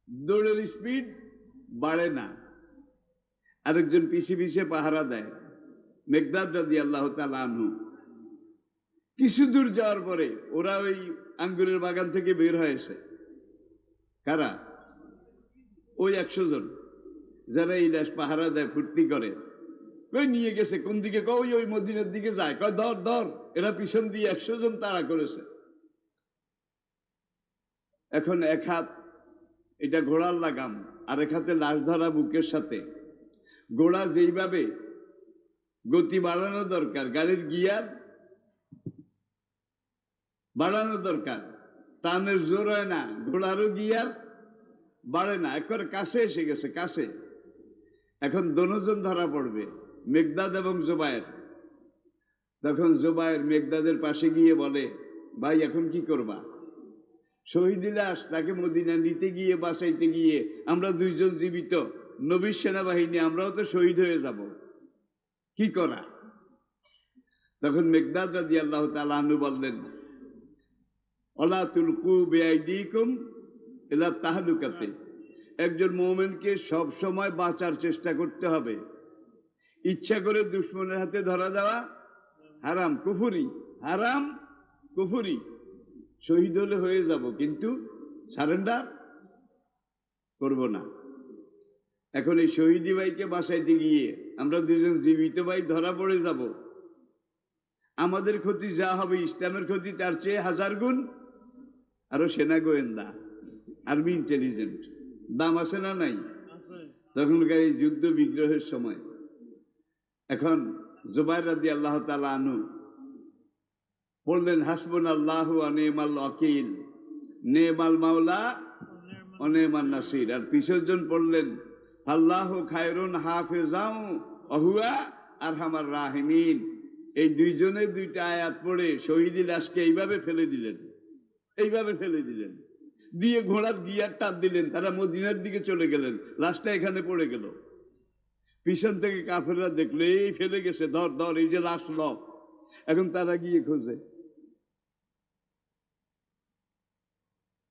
দৌড়ের স্পিড বাড়ে না। আরেকজন পিছিয়ে পিছিয়ে পাহারা দেয়, মিকদাদ রাদিয়াল্লাহু তাআলা আনহু। কিছু দূর যাওয়ার পরে ওরা ওই আঙ্গুরের বাগান থেকে বের হয়েছে। কারা? ওই 100 জন যারা এই লাশ পাহারা দেয়, ফুর্তি করে। কই নিয়ে গেছে, কোন দিকে? কই ওই মদিনার দিকে যায়। কয় ধর ধর। এরা পিছন দিয়ে 100 জন তাড়া করেছে। এখন এক হাত এটা ঘোড়ার লাগাম, আর এক হাতে লাশ ধরা বুকের সাথে। ঘোড়া যেইভাবে গতি বাড়ানো দরকার, গাড়ির গিয়ার বাড়ানো দরকার, টানের জোর হয় না, ঘোড়ারও গিয়ার বাড়ে না, একবারে কাছে এসে গেছে, কাছে। এখন দোনোজন ধরা পড়বে, মিকদাদ এবং জুবায়ের। তখন জুবায়ের মিকদাদের পাশে গিয়ে বলে, ভাই এখন কি করবা? শহীদ লাশ, তাকে মদিনা নিতে গিয়ে, বাঁচাইতে গিয়ে আমরা 2 জন জীবিত, নবীর সেনাবাহিনী, আমরাও তো শহীদ হয়ে যাব, কি করা? তখন মিকদাদ রাদিয়াল্লাহু তাআলা আনহু বললেন, ওয়ালা তুলকু বিআইদিকুম ইলা তাহলুকাতে, একজন মুমিনকে সব সময় বাঁচার চেষ্টা করতে হবে। ইচ্ছা করে দুশমনের হাতে ধরা দেওয়া হারাম, কুফরি, হারাম, কুফরি। শহীদ হলে হয়ে যাব, কিন্তু সারেন্ডার করব না। এখন এই শহীদি ভাইকে বাঁচাইতে গিয়ে আমরা দুজন জীবিত ভাই ধরা পড়ে যাব। আমাদের ক্ষতি যা হবে, ইসলামের ক্ষতি তার চেয়ে 1000 গুণ। আরো সেনা গোয়েন্দা, আর্মি ইন্টেলিজেন্ট দাম আছে না নাই তখনকার এই যুদ্ধ বিগ্রহের সময়। এখন জুবাইর রাদিয়াল্লাহু তাআলা আনহু বললেন, হাসবুনাল্লাহু ওয়া নি'মাল ওয়াকিল, নি'মাল মাওলা ওয়া নি'মান নাসির। আর পিছজন পড়লেন, আল্লাহু খায়রুন হাফিজাও ওয়া হুয়া আরহামার রাহিমিন। এই দুইজনে দুইটা আয়াত পড়ে শহীদি লাশকে এইভাবে ফেলে দিলেন, এইভাবে ফেলে দিলেন, দিয়ে ঘোড়ার গিয়ার টান দিলেন। তারা মদিনার দিকে চলে গেলেন, লাশটা এখানে পড়ে গেল। পিছন থেকে কাফেররা দেখলো এই ফেলে গেছে, ধর ধর, এই যে লাশ ল। এখন তারা গিয়ে খোঁজে,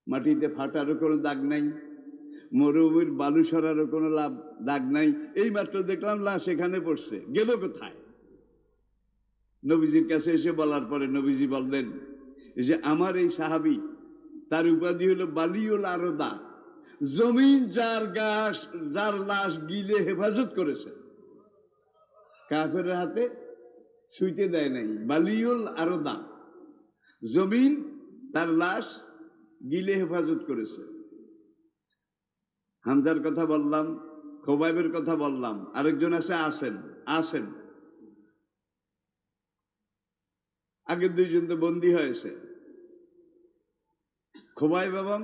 মাটিতে ফাটারও কোনো দাগ নাই, মরুভূমির বালু সরারও কোনো দাগ নাই। এই মাত্র দেখলাম লাশ এখানে পড়ছে, গেল কোথায়? নবীজির কাছে এসে বলার পরে নবীজি বললেন যে আমার এই সাহাবী, তার উপাধি হলো বালিউল আরদা, জমিন যার লাশ গিলে হেফাজত করেছে, কাফেরের হাতে ছুঁইতে দেয় নাই। বালিউল আরদা, জমিন তার লাশ গিলে হেফাজত করেছে। হামজার কথা বললাম, খোবাইবের কথা বললাম, আরেকজন আছে আসেন। আগের দুইজন তো বন্দী হয়েছে, খোবাইব এবং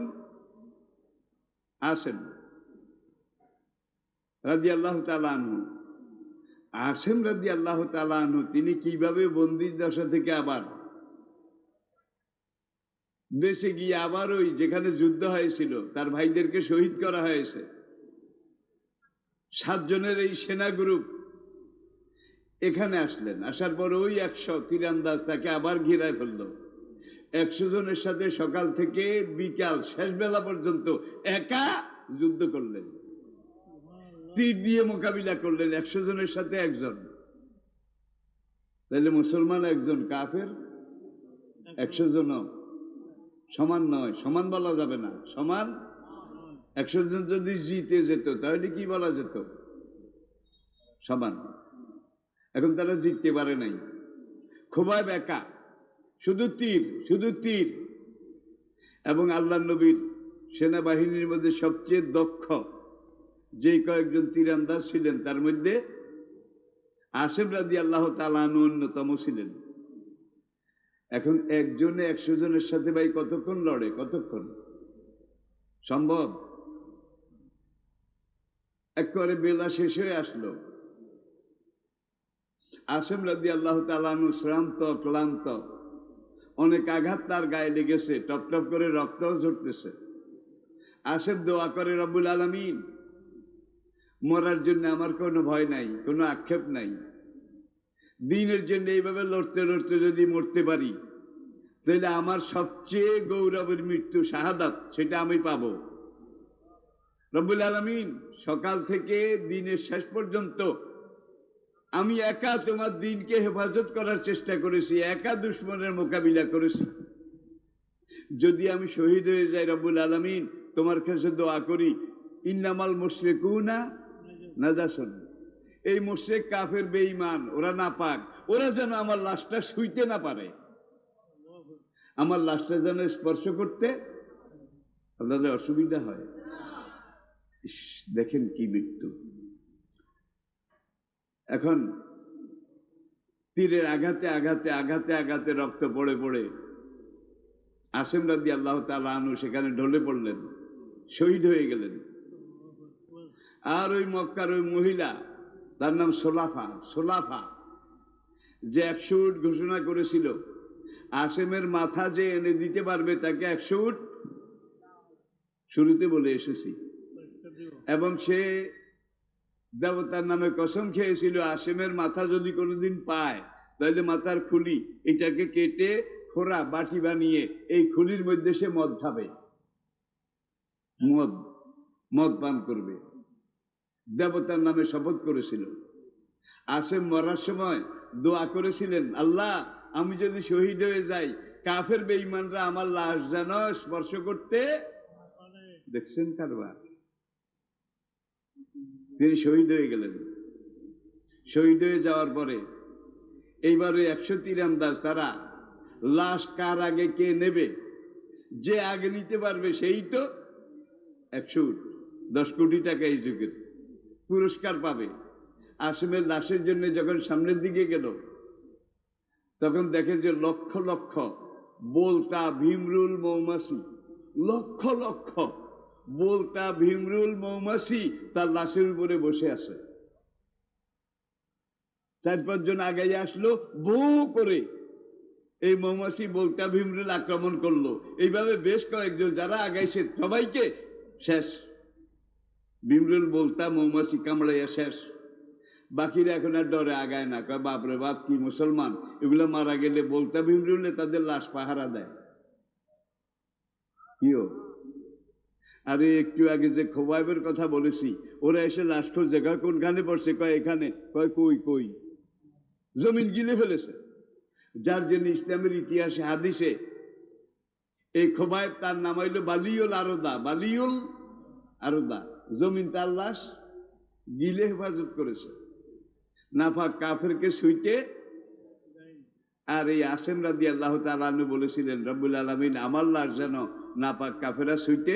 আসেন রাদিয়াল্লাহু তাআলা আনহু। আসেম রাদিয়াল্লাহু তাআলা আনহু তিনি কিভাবে বন্দির দশা থেকে আবার দেশে গিয়ে আবার ওই যেখানে যুদ্ধ হয়েছিল তার ভাইদেরকে শহীদ করা হয়েছে, 7 জনের এই সেনা গ্রুপ এখানে আসলেন। আসার পর ওই 100 তীরন্দাজ তাকে আবার ঘিরায় ফেললো। 100 জনের সাথে সকাল থেকে বিকাল শেষ বেলা পর্যন্ত একা যুদ্ধ করলেন, তীর দিয়ে মোকাবিলা করলেন। 100 জনের সাথে একজন, তাহলে মুসলমান একজন, কাফের 100 জন সমান নয়, সমান বলা যাবে না, সমান। 100 জন যদি জিতে যেত তাহলে কি বলা যেত? সমান। এখন তারা জিততে পারে নাই, খোবাইব একা, শুধু তীর। এবং আল্লাহ নবীর সেনাবাহিনীর মধ্যে সবচেয়ে দক্ষ যে কয়েকজন তীরন্দাজ ছিলেন তার মধ্যে আসেম রাদিয়াল্লাহু তাআলা আনহু অন্যতম ছিলেন। এখন একজনে 100 জনের সাথে ভাই কতক্ষণ লড়ে? কতক্ষণ সম্ভব? একবারে বেলা শেষ হয়ে আসলো। আসেম রাদিয়াল্লাহু তাআলা আনহু শ্রান্ত, ক্লান্ত, অনেক আঘাত তার গায়ে লেগেছে, টপ টপ করে রক্ত ঝরতেছে। আসেম দোয়া করে, রব্বুল আলামিন, মরার জন্য আমার কোনো ভয় নাই, কোনো আক্ষেপ নাই। দ্বীনের জন্য এইভাবে লড়তে লড়তে যদি মরতে পারি তাহলে আমার সবচেয়ে গৌরবের মৃত্যু শাহাদাত, সেটা আমি পাবো। রব্বুল আলামিন, সকাল থেকে দিনের শেষ পর্যন্ত আমি একা তোমার দ্বীনকে হেফাজত করার চেষ্টা করেছি, একা দুশমনের মোকাবিলা করেছি। যদি আমি শহীদ হয়ে যাই রব্বুল আলামিন, তোমার কাছে দোয়া করি, ইন্নামাল মুশরিকুনা নাজাসুন, এই মুশরিক কাফের বেঈমান ওরা নাপাক, ওরা যেন আমার লাশটা ছুঁইতে না পারে, আমার লাশটা যেন স্পর্শ করতে আপনাদের অসুবিধা হয়। দেখেন কি মৃত্যু। এখন তীরের আঘাতে আঘাতে আঘাতে আঘাতে রক্ত পড়ে পড়ে আসেম রাদিয়াল্লাহু তাআলা আনহু সেখানে ঢলে পড়লেন, শহীদ হয়ে গেলেন। আর ওই মক্কার ওই মহিলা, তার নাম সোলাফা, যে 100 উট ঘোষণা করেছিল, আসেমের মাথা যে এনে দিতে পারবে তাকে 100 উট শুরুতে বলে এসেছি। এবং সে দেবতার নামে কসম খেয়েছিল, আসেমের মাথা যদি কোনোদিন পায় তাহলে মাথার খুলি এটাকে কেটে খোরা বাটি বানিয়ে এই খুলির মধ্যে সে মদ খাবে। মদ মদ পান করবে, দেবতার নামে শপথ করেছিল। আসেম মরার সময় দোয়া করেছিলেন, আল্লাহ আমি যদি শহীদ হয়ে যাই, কাফের বেঈমানরা আমার লাশ যেন স্পর্শ করতে। দেখছেন কারবার। তিনি শহীদ হয়ে গেলেন। শহীদ হয়ে যাওয়ার পরে এইবার ওই 100 তীরন্দাজ তারা লাশ কার আগে কে নেবে, যে আগে নিতে পারবে সেই তো 110 কোটি টাকা এই যুগের পুরস্কার পাবে। আসিমের লাশের জন্য যখন সামনের দিকে গেল, তখন দেখে যে লক্ষ লক্ষ বোলতা ভীমরুল মৌমাছি, লক্ষ লক্ষ বোলতা ভীমরুল মৌমাছি তার লাশের উপরে বসে আছে। 4-5 জন আগে আসলো, বউ করে এই মৌমাছি বোলতা ভীমরুল আক্রমণ করলো। এইভাবে বেশ কয়েকজন যারা আগাইছে সবাইকে শেষ। ভীমরুল বোলতা মৌমাছি কামড়াইয়া শেষ। বাকিরা এখন আর ডরে আগায় না, কয় বাপরে বাপ কি মুসলমান, এগুলো মারা গেলে বোলতা ভীমরুলে তাদের লাশ পাহারা দেয়। কিও আরে একটু আগে যে খোবাইবের কথা বলেছি, ওরা এসে লাশ খোঁজ দেখা কোনখানে পড়ছে, কয় এখানে, কয় কই কই, জমিন গিলে ফেলেছে। যার জন্য ইসলামের ইতিহাসে হাদিসে এই খোবাইব তার নাম হইল বালিউল আরদা, বালিউল আরদা, জমিন তার লাশ গিলে হেফাজত করেছে, নাফাক কাফেরকে ছুঁইতে। আর এই আসেম রাদিয়াল্লাহু তাআলা আনহু বলেছিলেন, রব্বুল আলামিন আমার লাশ যেন নাপাক কাফেরা ছুঁইতে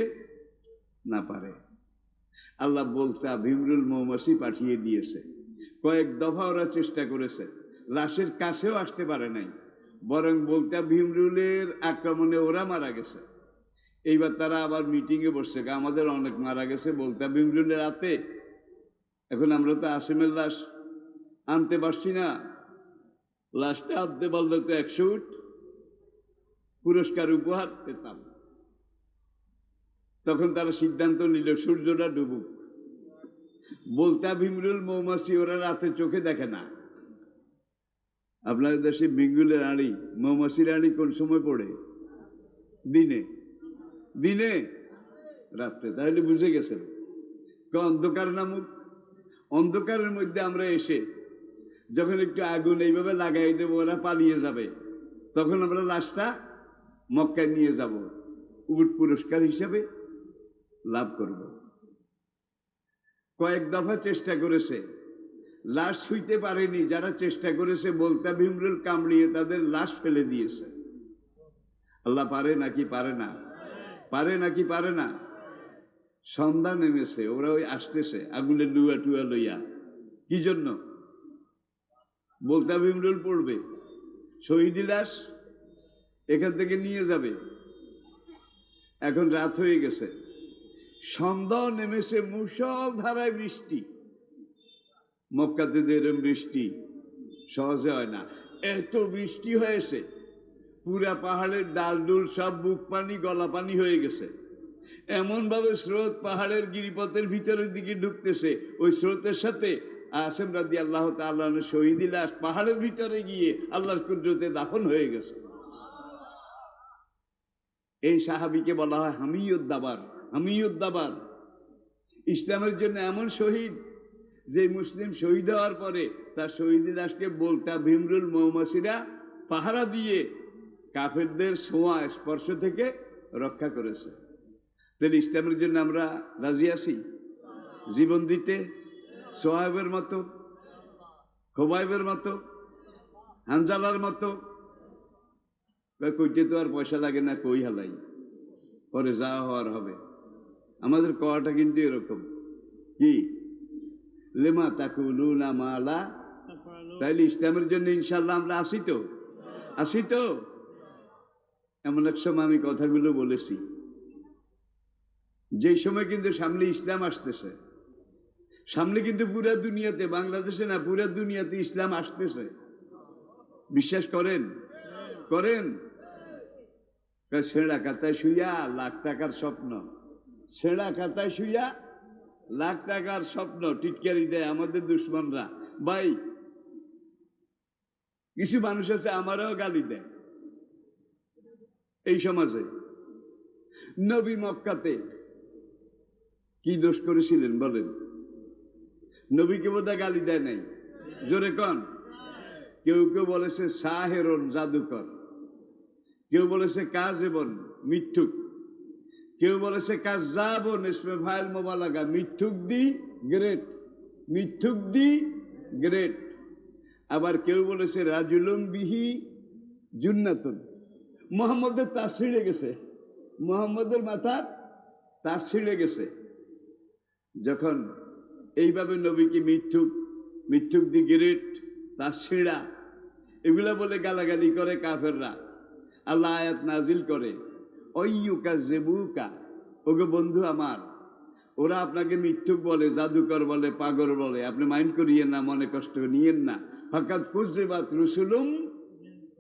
না পারে। আল্লাহ বলতা ভীমরুল মৌমাছি পাঠিয়ে দিয়েছে। কয়েক দফা ওরা চেষ্টা করেছে, লাশের কাছেও আসতে পারে নাই, বরং বলতা ভীমরুলের আক্রমণে ওরা মারা গেছে। এইবার তারা আবার মিটিংয়ে বসছে, আমাদের অনেক মারা গেছে বলতা ভীমরুলের হাতে, এখন আমরা তো আসিমের লাশ আনতে পারছি না, লাশটা আনতে পারলে তো 100 পুরস্কার উপহার পেতাম। তখন তারা সিদ্ধান্ত নিল সূর্যটা ডুবুক। বলতা ভীমরুল মৌমাছি ওরা রাতে চোখে দেখে না। আপনাদের দেশে বেঙ্গুলের রানী, মৌমাছি রানী কোন সময় পড়ে? দিনে। দিনে রাত্রে, তাহলে বুঝে গেছেন অন্ধকার নামুক। অন্ধকারের মধ্যে আমরা এসে যখন একটু আগুন এইভাবে লাগাই দেবো, ওরা পালিয়ে যাবে, তখন আমরা লাশটা মক্কায় নিয়ে যাব, উট পুরস্কার হিসেবে লাভ করব। কয়েক দফা চেষ্টা করেছে, লাশ ছুঁইতে পারেনি। যারা চেষ্টা করেছে বলতা ভীমরুল কামড়িয়ে তাদের লাশ ফেলে দিয়েছে। আল্লাহ পারে নাকি পারে না? পারে নাকি পারে না? সন্ধ্যা নেমেছে, ওরা ওই আসতেছে আগুনের ডুয়া টুয়া লইয়া। কি জন্য? বলতা ভীমরুল পড়বে, শহীদি লাশ এখান থেকে নিয়ে যাবে। এখন রাত হয়ে গেছে, সন্ধ্যা নেমেছে, মুষলধারায় বৃষ্টি। মক্কাতে এরকম বৃষ্টি সহজে হয় না। এত বৃষ্টি হয়েছে, পুরা পাহাড়ের ডালডুল সব বুক পানি গলা পানি হয়ে গেছে। এমন ভাবে স্রোত পাহাড়ের গিরিপথের ভিতরের দিকে ঢুকতেছে, ওই স্রোতের সাথে আসেম রাদিয়াল্লাহু তাআলা আনহু শহীদি লাশ পাহাড়ের ভিতরে গিয়ে আল্লাহর কুদরতে দাফন হয়ে গেছে। এই সাহাবীকে বলা হয় হামিয়ুদ্দাবার। হামিয়ুদ্দাবার ইসলামের জন্য এমন শহীদ যে মুসলিম শহীদ হওয়ার পরে তার শহীদি লাশকে বলতা ভীমরুল মৌমাছিরা পাহারা দিয়ে কাফেরদের ছোঁয়া স্পর্শ থেকে রক্ষা করেছে। তাহলে ইসলামের জন্য আমরা রাজি আছি জীবন দিতে, সোহাইবের মতো, খোবাইবের মতো, হানজালার মতো। কইতে তো আর পয়সা লাগে না, কই হালাই, পরে যা হওয়ার হবে। আমাদের কওয়াটা কিন্তু এরকম, কি লেমা তাকুলুনা মা লা। তাইলে ইসলামের জন্য ইনশাআল্লাহ আমরা আসি তো, আসি তো। এমন এক সময় আমি কথাগুলো বলেছি, যে সময় কিন্তু সামনে ইসলাম আসতেছে, সামনে কিন্তু পুরা দুনিয়াতে, বাংলাদেশে না পুরা দুনিয়াতে ইসলাম আসতেছে। বিশ্বাস করেন? করেন? ছেঁড়া খাতায় শুইয়া লাখ টাকার স্বপ্ন, ছেঁড়া খাতায় শুইয়া লাখ টাকার স্বপ্ন টিটকারি দেয় আমাদের দুশ্মনরা। ভাই কিছু মানুষ আছে আমারও গালি দেয় এই সমাজে। নবী মক্কাতে কি দোষ করেছিলেন বলেন? নবীকে বোধহয় গালি দেয় নাই, জোরে কন। কেউ কেউ বলেছে সাহেরন, জাদুকর, কেউ বলেছে কাজেবন, মিথ্যুক, কেউ বলেছে কাজ্জাবন, ইসমে ফাইল মোবালাগা, মিথ্যুক দি গ্রেট, মিথ্যুক দি গ্রেট। আবার কেউ বলেছে রাজুলুম বিহি জুন্নাতুন, মোহাম্মদের তাস ছিঁড়ে গেছে, মোহাম্মদের মাথার তাস ছিঁড়ে গেছে। যখন এইভাবে নবীকে মিথ্যুক, মিথ্যুক দি গ্রেট, তাস ছিঁড়া এগুলা বলে গালাগালি করে কাফেররা, আল্লাহ আয়াত নাজিল করে অইয়ুকা জেবুকা, ওগো বন্ধু আমার, ওরা আপনাকে মিথ্যুক বলে, জাদুকর বলে, পাগল বলে, আপনি মাইন্ড করিয়েন না, মনে কষ্ট নিয়েন না। ফাকাত কুযযিবাত রুসুলুম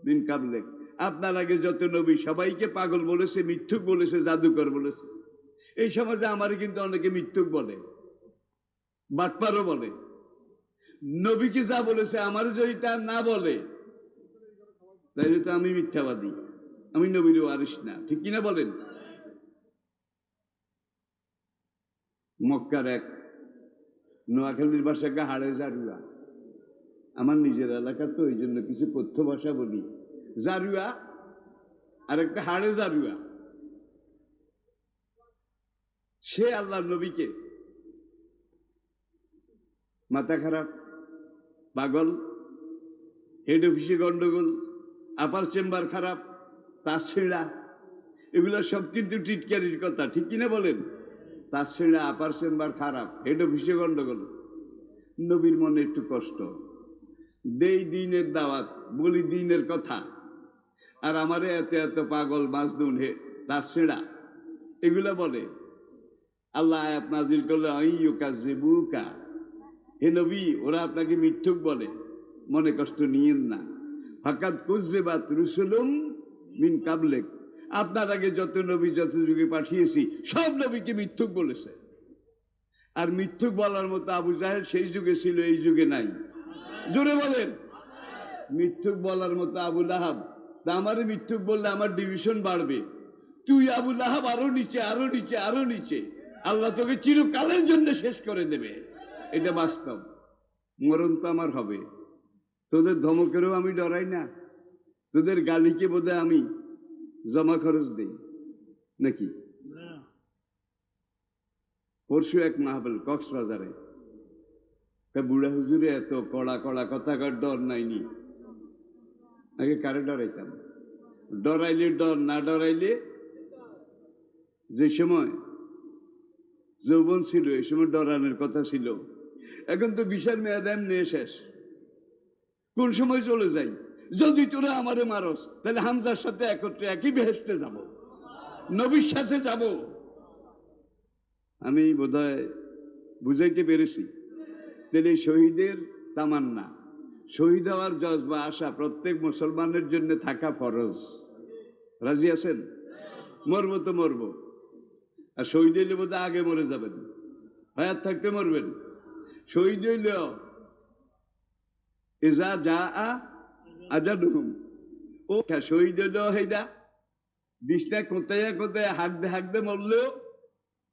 মিন কাবলিক, আপনার আগে যত নবী সবাইকে পাগল বলেছে, মিথ্যুক বলেছে, জাদুকর বলেছে। এই সমাজে আমার কিন্তু অনেকে মিথ্যুক বলে, বাটপারও বলে। নবীকে যা বলেছে আমার যদি তা না বলে তাইলে তো আমি মিথ্যাবাদী, আমি নবীর ওয়ারিস না, ঠিক কিনা বলেন? মক্কার এক নোয়াখালীর ভাষাকে হাড়ে জারুয়া, আমার নিজের এলাকা তো এই জন্য কিছু কথ্য ভাষা বলি। জারুয়া আর একটা হাড়ে জারুয়া, সে আল্লাহ নবীকে মাথা খারাপ, পাগল, হেড অফিসে গন্ডগোল, আপার চেম্বার খারাপ, তাস ছিঁড়া, এগুলো সব কিন্তু টিটকারির কথা, ঠিক কিনা বলেন? তাস ছিঁড়া, আপার চেম্বার খারাপ, হেড অফিসে গন্ডগোল। নবীর মনে একটু কষ্ট, দেই দিনের দাওয়াত, বলি দিনের কথা, আর আমারে এত এত পাগল, মাজনুন, তাস ছিঁড়া এগুলা বলে। আল্লাহ আয়াত নাজিল করলে আইয়ুকা জেবুকা, হে নবী ওরা আপনাকে মিথ্যুক বলে, মনে কষ্ট নিয়েন না। ফাকাত কুযযিবাত রুসুলুম মিন কাবলিক, আপনার আগে যত নবী যত যুগে পাঠিয়েছি সব নবীকে মিথ্যুক বলেছে। আর মিথ্যুক বলার মতো আবু জাহেল সেই যুগে ছিল, এই যুগে নাই, জোরে বলেন। মিথ্যুক বলার মতো আবু লাহাব, তা আমারে মিথ্যুক বললে আমার ডিভিশন বাড়বে, তুই আবু লাহাব আরো নিচে, আরো নিচে, আরো নিচে, আল্লাহ তোকে চিরকালের জন্য শেষ করে দেবে। এটা বাস্তব, মরণ তো আমার হবে। তোদের ধমকেরও আমি ডরাই না, তোদের গালিকে বোধহয় আমি জমা খরচ দেই নাকি? পরশু এক মাহফিল কক্সবাজারে, বুড়া হুজুরে এত কড়া কড়া কথা কার ডর নাইনি। আগে কারে ডরাইতাম, ডরাইলে ডর, না ডরাইলে, যে সময় যৌবন ছিল এই সময় ডরানোর কথা ছিল, এখন তো বিশাল মেয়াদাম নিয়ে শেষ, কোন সময় চলে যাই। যদি তোরা আমারে মারস তাহলে হামজার সাথে একত্রে একই বেহেশতে যাব, নবীর সাথে যাব। আমি বোধহয় বুঝাইতে পেরেছি। তাহলে শহীদের তামান্না, শহীদ হওয়ার জজবা, আশা প্রত্যেক মুসলমানের জন্য থাকা ফরজ। রাজি আছেন? মরবো তো মরবো, আর শহীদ হইলে বোধহয় আগে মরে যাবেন, হায়াত থাকতে মরবেন। শহীদ হইল এজা যা আজাদুহুম, ও শহীদ হইল সেইটা বিছনা কোথায় কোথায় হাঁকতে হাঁকতে মরলেও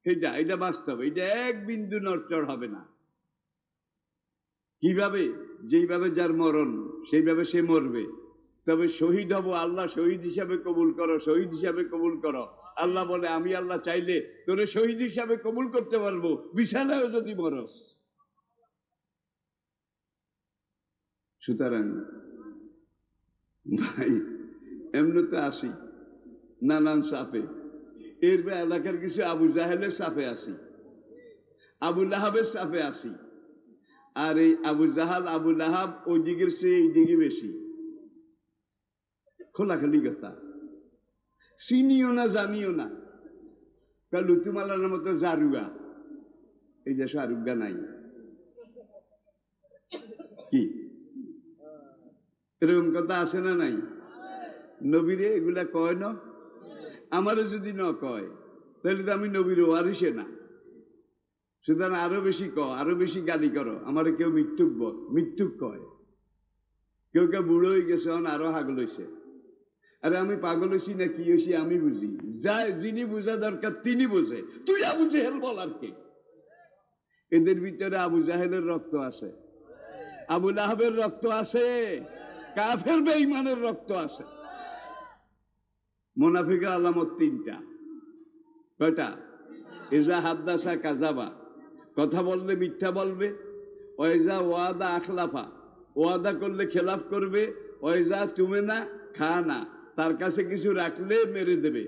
সেইটা, এটা বাস্তব, এটা এক বিন্দু নড়চড় হবে না। কিভাবে? যেইভাবে যার মরণ সেইভাবে সে মরবে। তবে শহীদ হব, আল্লাহ শহীদ হিসাবে কবুল করো, শহীদ হিসাবে কবুল করো। আল্লাহ বলে আমি আল্লাহ চাইলে তোরে শহীদ হিসাবে কবুল করতে পারবো, বিছানায়ও যদি মরস। সুতরাং ভাই এমনি তো আসি নানান চাপে, এর এলাকার কিছু আবু জাহেলের চাপে আসি, আবু লাহাবের চাপে আসি। আর এই আবু জাহাল আবু লাহাব ওই দিকের চেয়ে এই দিকে বেশি, খোলাখালি কথা, চিনিও না জানিও না। লুতুমালার মতো জারুয়া, এই দেশে আরুগা নাই কি? এরকম কথা আছে না নাই? নবীরে এগুলা কয় না, আমারও যদি ন কয় তাহলে তো আমি নবীর ওয়ারিসে না। সুতরাং আরো বেশি আরো বেশি গালি করো, আমার কেউ মৃত্যুক কয়, কেউ কেউ বুড়ো হয়ে গেছে, আরো হাগল হয়েছে। আরে আমি পাগল হয়েছি না কি হয়েছি আমি বুঝি, যা যিনি বোঝা দরকার তিনি বোঝে, তুই আবু জেহেল বল আর কে? এদের ভিতরে আবু জাহেলের রক্ত আছে, আবু লাহাবের রক্ত আছে, কাফের বেঈমানের রক্ত আছে। মুনাফিকের আলামত তিনটা। কয়টা? ইজা হাদ্দাসা কাযাবা, কথা বললে মিথ্যা বলবে। ওয়াইজা ওয়াদা আখলাফা, ওয়াদা করলে খেলাফ করবে। ওয়াইজা তুমেনা খানা, তার কাছে কিছু রাখলে মেরে দেবে,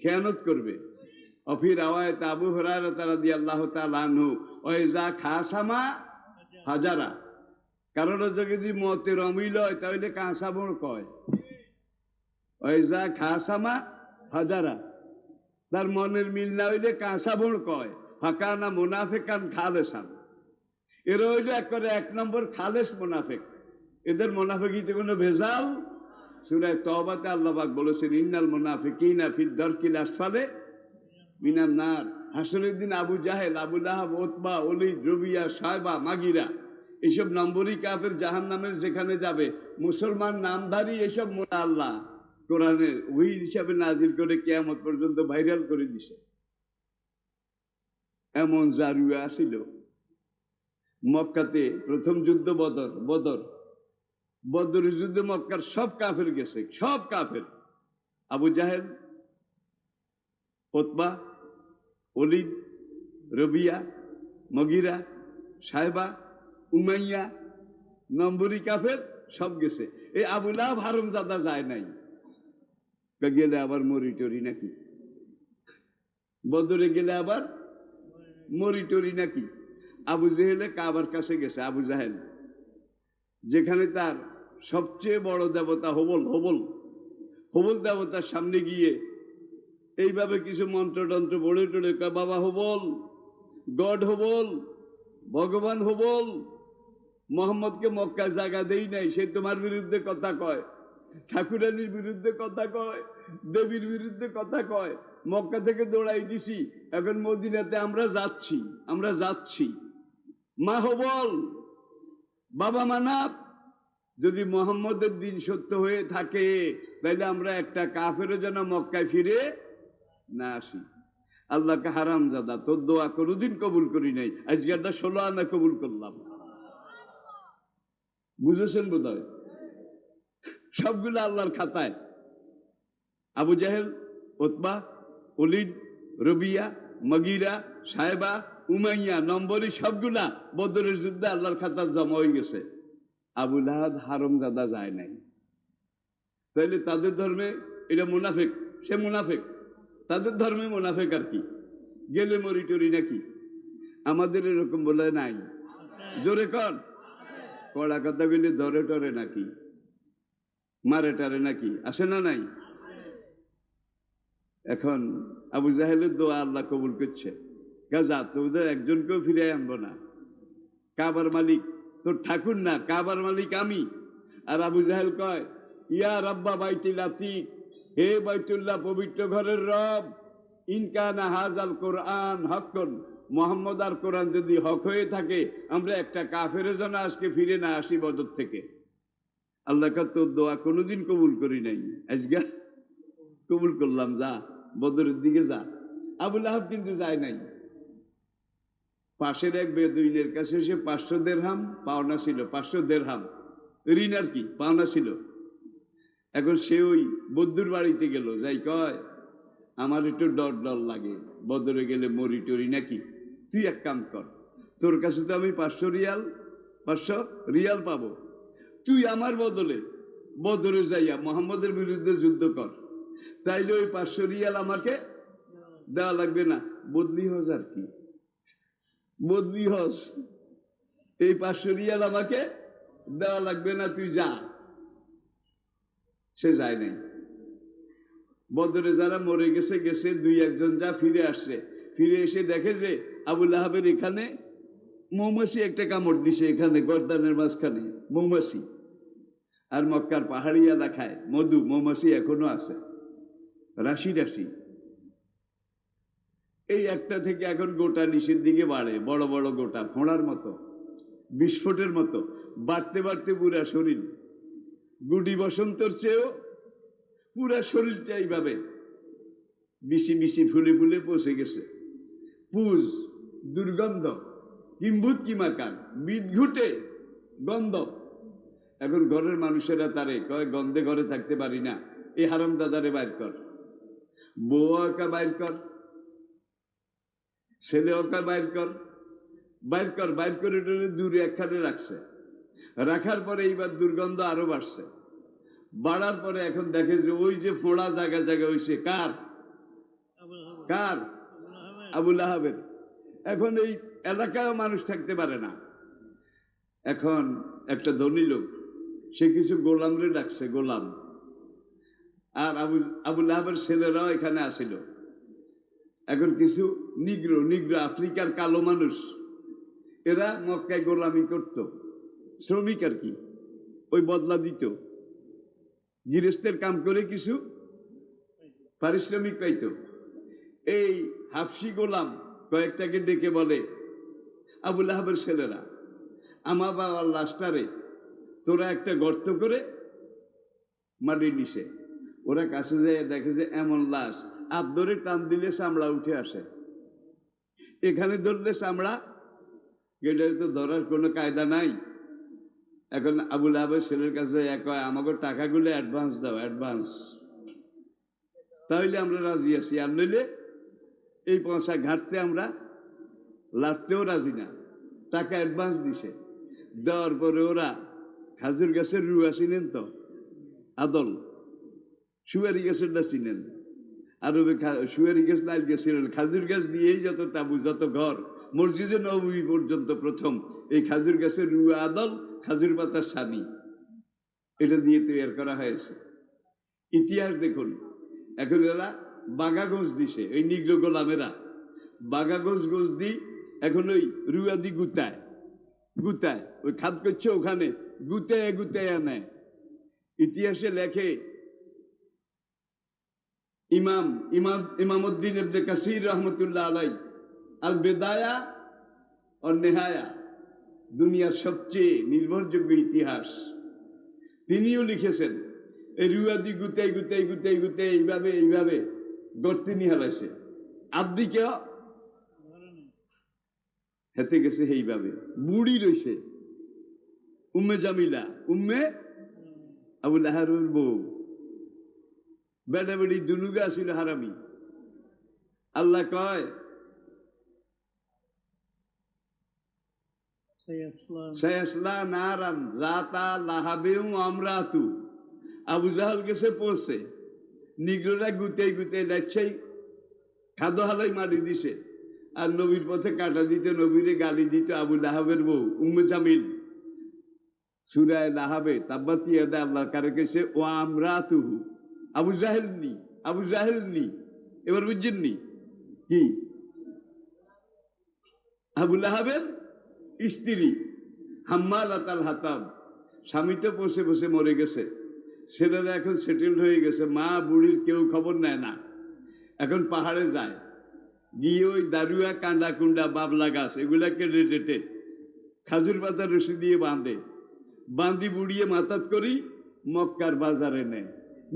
খেয়ানত করবে। অফির আওয়ায়ত আবু হুরায়রা রাদিয়াল্লাহু তাআলা আনহু ওয়াইজা খাসামা হাজারা, কারণ যদি মতের অমিল হয় তাহলে কাঁসাবর কয়। ওয়াইজা খাসামা হাজারা, তার মনের মিল না হইলে কাঁসাবর কয়। ফাকানা মুনাফিকান খালেসান, এরা হইল একবারে 1 নম্বর খালেস মুনাফিক। এদের মুনাফিকিতে কোনো ভেজাল। সূরা তওবাতে আল্লাহ পাক বলেছেন, ইন্নাল মুনাফিকিনা ফি দারকিল আসফালে মিনান নার। হাসরের দিন আবু জাহেল, আবু লাহাব, উতবা, ওলীদ, রবিয়া, সায়বা, মাগিরা, এইসব নম্বরই কাফের জাহান্নামের যেখানে যাবে। মুসলমান নামধারী এসব মোনা আল্লাহ কোরআনে ওই হিসাবে নাজিল করে কিয়ামত পর্যন্ত ভাইরাল করে দিছে। এমন জারুয়া আসিল মক্কাতে প্রথম যুদ্ধ বদরের যুদ্ধে মক্কার সব কাফের গেছে, সব কাফের। আবু জাহেল, উতবা, ওলীদ, রবিয়া, মগিরা, সায়বা, উমাইয়া, নম্বরি কাফের সব গেছে। এই আবু লাহাব হারামজাদা যায় নাই। গেলে আবার মরি টরি নাকি? বদরে গেলে আবার মরি টরি নাকি? আবু জেহেলে কাবার কাছে গেছে। আবু জাহেল, যেখানে তার সবচেয়ে বড় দেবতা হবল দেবতার সামনে গিয়ে এইভাবে কিছু মন্ত্রতন্ত্র পড়ে টড়ে কয়, বাবা হবল, গড হবল, ভগবান হবল, মোহাম্মদকে মক্কায় জায়গা দেই নাই, সে তোমার বিরুদ্ধে কথা কয়, ঠাকুরানির বিরুদ্ধে কথা কয়, দেবীর বিরুদ্ধে কথা কয়। মক্কা থেকে দৌড়াই দিছি, এখন মদিনাতে আমরা যাচ্ছি। মা হবল, বাবা মানাব, যদি মোহাম্মদের দিন সত্য হয়ে থাকে তাহলে আমরা একটা কাফেরও যেন মক্কায় ফিরে না আসি। আল্লাহকে হারামজাদা, তোর দোয়া কোনোদিন কবুল করি নাই, আজকেরটা 16 আনা কবুল করলাম। বুঝেছেন বোধহয়? সবগুলো আল্লাহর খাতায়। আবু জাহেল, উতবা, ওলীদ, রবিয়া, মগিরা, সায়বা, উমাইয়া, নম্বরি সবগুলা বদরের যুদ্ধে আল্লাহর খাতা জমা হয়ে গেছে। আবু লাহাব হারামজাদা যায় নাই। তাইলে তাদের ধর্মে এটা মুনাফিক, সে মুনাফিক, তাদের ধর্মে মুনাফিক আর কি? গেলে মরি টরি নাকি? আমাদের এরকম বলে নাই। জোরে কর, কড়া কথা বলে ধরে টরে নাকি, মারে টারে নাকি, আসে না নাই? এখন আবু জাহেলের দোয়া আল্লাহ কবুল করছে। গাজা তোদের একজনকেও ফিরে আনবো না, কাবার মালিক তোর ঠাকুর না, কাবার মালিক আমি। আর আবু জাহেল কয়, ইয়া রাব্বা বাইতুল আতিক, হে বাইতুল্লাহ পবিত্র ঘরের রব, ইনকানা হাজাল কোরআন হক্কন, মোহাম্মদ আর কোরআন যদি হক হয়ে থাকে, আমরা একটা কাফের যেন আজকে ফিরে না আসি বদর থেকে। আল্লাহ তোর দোয়া কোনোদিন কবুল করি নাই, আজকে কবুল করলাম, যা বদরের দিকে যা। আবু লাহাব কিন্তু যায় নাই। পাশের এক বেদুইনের কাছে এসে 500 দিরহাম পাওনা ছিল, 500 দিরহাম ঋণ আর কি, পাওনা ছিল। এখন সে ওই বদ্দুর বাড়িতে গেল, যাই কয়, আমার একটু ডর লাগে, বদরে গেলে মরি টরি নাকি, তুই এক কাম কর, তোর কাছে তো আমি 500 রিয়াল পাবো, তুই আমার বদলে বদরে যাইয়া মোহাম্মদের বিরুদ্ধে যুদ্ধ কর, তাইলে ওই 500 রিয়াল আমাকে দেওয়া লাগবে না, বদলি হজ আর কি, বদলি হজ, এই 500 রিয়াল আমাকে দেওয়া লাগবে না, তুই যা। সে যায় নাই। বদরে যারা মরে গেছে গেছে, 2-1 যা ফিরে আসছে, ফিরে এসে দেখে যে আবু লাহাবের এখানে মৌমাছি একটা কামড় দিছে, এখানে গর্দানের মাঝখানে মৌমাছি। আর মক্কার পাহাড়ি এলাকায় মধু মৌমাছি এখনো আছে, রাশি রাশি। এই একটা থেকে এখন গোটা নিচের দিকে বাড়ে, বড় বড় গোটা, ফোঁড়ার মতো, বিস্ফোটের মতো বাড়তে বাড়তে পুরা শরীর, গুডি বসন্তর চেয়েও পুরা শরীরটা এইভাবে বিশি বিশি ফুলে ফুলে পচে গেছে। পুজ, দুর্গন্ধ, কিম্ভূত কিমাকার, বিদঘুটে গন্ধ। এখন ঘরের মানুষেরা তারে কয় গন্ধে ঘরে থাকতে পারি না, এই হারামজাদারে বাইর কর। বউ ওকে বাইর কর, ছেলে ওকে বাইর কর, বাইর কর, বাইর করে দূরে একখানে রাখছে। রাখার পরে এইবার দুর্গন্ধ আরো বাড়ছে। বাড়ার পরে এখন দেখে যে ওই যে ফোড়া জায়গায় জায়গায় হয়েছে কার? কার? আবুল আহাবের। এখন এই এলাকায় মানুষ থাকতে পারে না। এখন একটা ধনী লোক, সে কিছু গোলামরে ডাকছে, গোলাম। আর আবুল আহাবের ছেলেরাও এখানে আসিল। এখন কিছু নিগ্রো, আফ্রিকার কালো মানুষ, এরা মক্কায় গোলামি করত, শ্রমিক আর কি, ওই বদলা দিত, গৃহস্থের কাম করে কিছু পারিশ্রমিক পাইত। এই হাফসি গোলাম কয়েকটাকে ডেকে বলে, আবুল আহাবের ছেলেরা, আমার বাবার লাশটারে তোরা একটা গর্ত করে মাটির নিচে। ওরা কাছে যায়, দেখে যে এমন লাশ, আর ধরে টান দিলে চামড়া উঠে আসে, এখানে ধরলে চামড়া, এটা তো ধরার কোনো কায়দা নাই। এখন আবুল আহাবের ছেলের কাছে আমাকে টাকাগুলো অ্যাডভান্স দাও, অ্যাডভান্স, তাহলে আমরা রাজি আছি, আর নইলে এই পয়সা ঘাটতে আমরা লাড়তেও রাজি না। টাকা অ্যাডভান্স দিছে। দেওয়ার পরে ওরা খাজুর গাছের রুয়া চিনেন তো, আদল, সুয়ারি গাছেরটা চিনেন, আর সুয়ারি গাছ, নাইল গাছ ছিলেন, খাজুর গাছ দিয়েই যত তাবু, যত ঘর, মসজিদে নববী পর্যন্ত প্রথম এই খাজুর গাছের রুয়া, আদল, খাজুর পাতার সানি, এটা দিয়ে তৈরি করা হয়েছে। ইতিহাস দেখুন। এখন এরা বাগাগোজ দিছে, ওই নিগ্রো গোলামেরা বাগাগোজ দি, এখন ওই রুয়া দি গুতায়, ওই খাদ করছে ওখানে, গুতায় নেয়। ইতিহাসে লেখে ইমামউদ্দিন ইবনে কাসির রহমতুল্লাহ আলাই, আল বেদায়া ও নেহায়া, দুনিয়ার সবচেয়ে নির্ভরযোগ্য ইতিহাস, তিনিও লিখেছেন এই রুয়াদি গুতাই এইভাবে গর্তে নিয়ে হালাইছে। আদিকে হেতে গেছে এইভাবে, বুড়ি রয়েছে উম্মে জামিলা, উম্মে আবুল আহাবের বউ, বেড়া বেড়ি দুনুগা ছিল হারামি। আল্লাহ কয় সায়াসলা নারান যাতা লাহাবেউ আমরাতু। আবু জাহাল গেছে পৌঁছে, নিগ্রোরা গুতাই লাগছেই, খাদ্য হালাই মারি দিছে, আর নবীর পথে কাটা দিতে, নবীরে গালি দিত আবুল আহাবের বউ উম্মে জামিল। সূরা লাহাবে তাব্বাত ইয়াদা, আল্লাহ কারে কেছে ও আমরাতুহু, আবু জাহেল নি। এবার বুঝছেন নি কি? আবুল আহাবের স্ত্রী হাম্মালাতাল হাতাব, স্বামী তো বসে বসে মরে গেছে, ছেলেরা এখন সেটেলড হয়ে গেছে, মা বুড়ির কেউ খবর নেয় না। এখন পাহাড়ে যায়, গিয়ে ওই দারুয়া, কান্ডা কুন্ডা, বাবলা গাছ, এগুলা কেটে টেটে খাজুর পাতার রশি দিয়ে বাঁধি বুড়িয়ে মাথাত করি মক্কার বাজারে নেয়,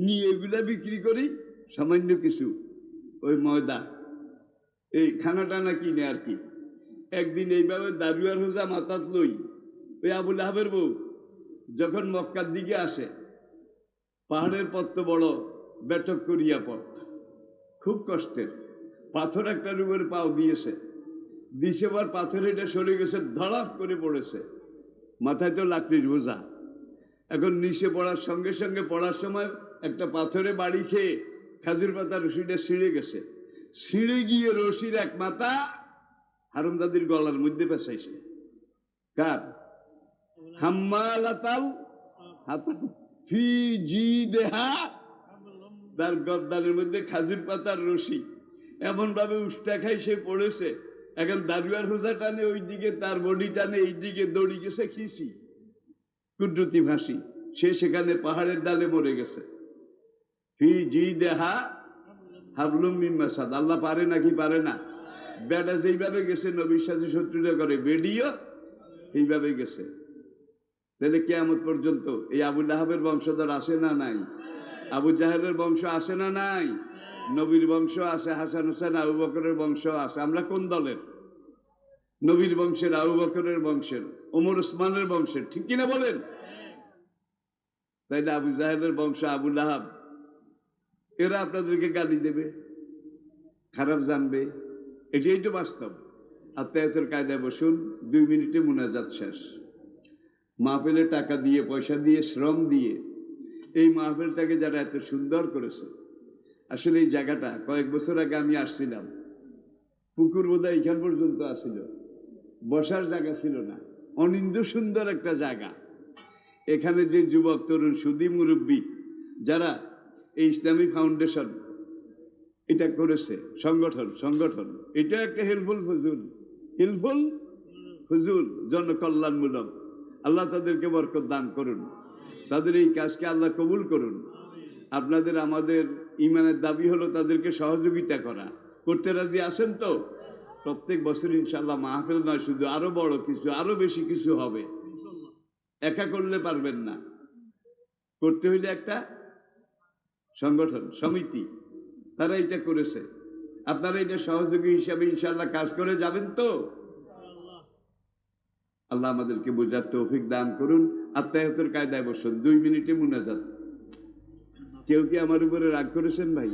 নিয়ে এগুলা বিক্রি করি, সামান্য কিছু ওই ময়দা, এই খানা টানা কিনে আর কি। একদিন এইভাবে দারুয়ার হোজা মাথাত লই, ওই আবুল আহাবের বউ যখন মক্কার দিকে আসে, পাহাড়ের পথ তো বড় বেটক করিয়া পথ, খুব কষ্টের, পাথর একটার উপরে পাও দিয়েছে, দিশেবার পাথর এটা সরে গেছে, ধড়াপ করে পড়েছে, মাথায় তো লাকড়ির বোঝা। এখন নিচে পড়ার সঙ্গে সঙ্গে পড়ার সময় একটা পাথরে বাড়ি খেয়ে খাজুর পাতার রশিটা ছিঁড়ে গেছে, ছিঁড়ে গিয়ে রশির এক মাথা হারামজাদির গলার মধ্যে পেঁচাইছে। কার? হাম্মালাতাল হাতাব ফি জিদিহা, তার গর্দানের মধ্যে খাজুর পাতার রশি, এমন ভাবে উষ্টা খাই সে পড়েছে। এখন দারুয়ার হোজা টানে ওই দিকে, তার বডি টানে এই দিকে, দড়ি গেছে খিসি, কুদরতি ভাসি, সে সেখানে পাহাড়ের ডালে মরে গেছে। ফি জিদিহা হাবলুম মিন মাসাদ। আল্লাহ পারে নাকি পারে না? বেটা যেইভাবে গেছে নবীর সাথে শত্রুতা করে, বেডিও এইভাবে গেছে। তাহলে কিয়ামত পর্যন্ত এই আবুল আহাবের বংশধর আসে না নাই? আবু জাহেলের বংশ আসে না নাই? নবীর বংশ আছে, হাসান হোসেন আবু বকরের বংশ আছে। আমরা কোন দলের? নবীর বংশের, আবু বকরের বংশের, ওমর ওসমানের বংশের, ঠিক কিনা বলেন? তাই না? আবু জাহেলের বংশ, আবু লাহাব, এরা আপনাদেরকে গালি দেবে, খারাপ জানবে, এটাই তো বাস্তব। আত্মায়াতের কায়দায় বসুন, 2 মিনিটে মুনাজাত শেষ। মাহফিলে টাকা দিয়ে, পয়সা দিয়ে, শ্রম দিয়ে এই মাহফিলটাকে যারা এত সুন্দর করেছে, আসলে এই জায়গাটা কয়েক বছর আগে আমি আসছিলাম, পুকুর বোধহয় এইখান পর্যন্ত আসছিল, বসার জায়গা ছিল না, অনিন্দ্য সুন্দর একটা জায়গা। এখানে যে যুবক তরুণ সুদী মুরব্বী যারা এই ইসলামী ফাউন্ডেশন এটা করেছে, সংগঠন এটা একটা হেল্পফুল ফজুল জনকল্যাণমূলক। আল্লাহ তাদেরকে বরকত দান করুন, তাদের এই কাজকে আল্লাহ কবুল করুন। আপনাদের আমাদের ইমানের দাবি হলো তাদেরকে সহযোগিতা করা, করতে রাজি আছেন তো? প্রত্যেক বছর ইনশাল্লাহ মাহফিল নয় শুধু, আরো বড় কিছু, আরো বেশি কিছু হবে। একা করলে পারবেন না, করতে হইলে একটা সংগঠন, সমিতি, তারা এটা করেছে। আপনারা এটা সহযোগী হিসাবে ইনশাল্লাহ কাজ করে যাবেন তো? আল্লাহ আমাদেরকে বোঝার তৌফিক দান করুন। আত্মায়াতের কায়দায় বসুন, 2 মিনিটে মুনাজাত। কেউ কি আমার উপরে রাগ করেছেন ভাই?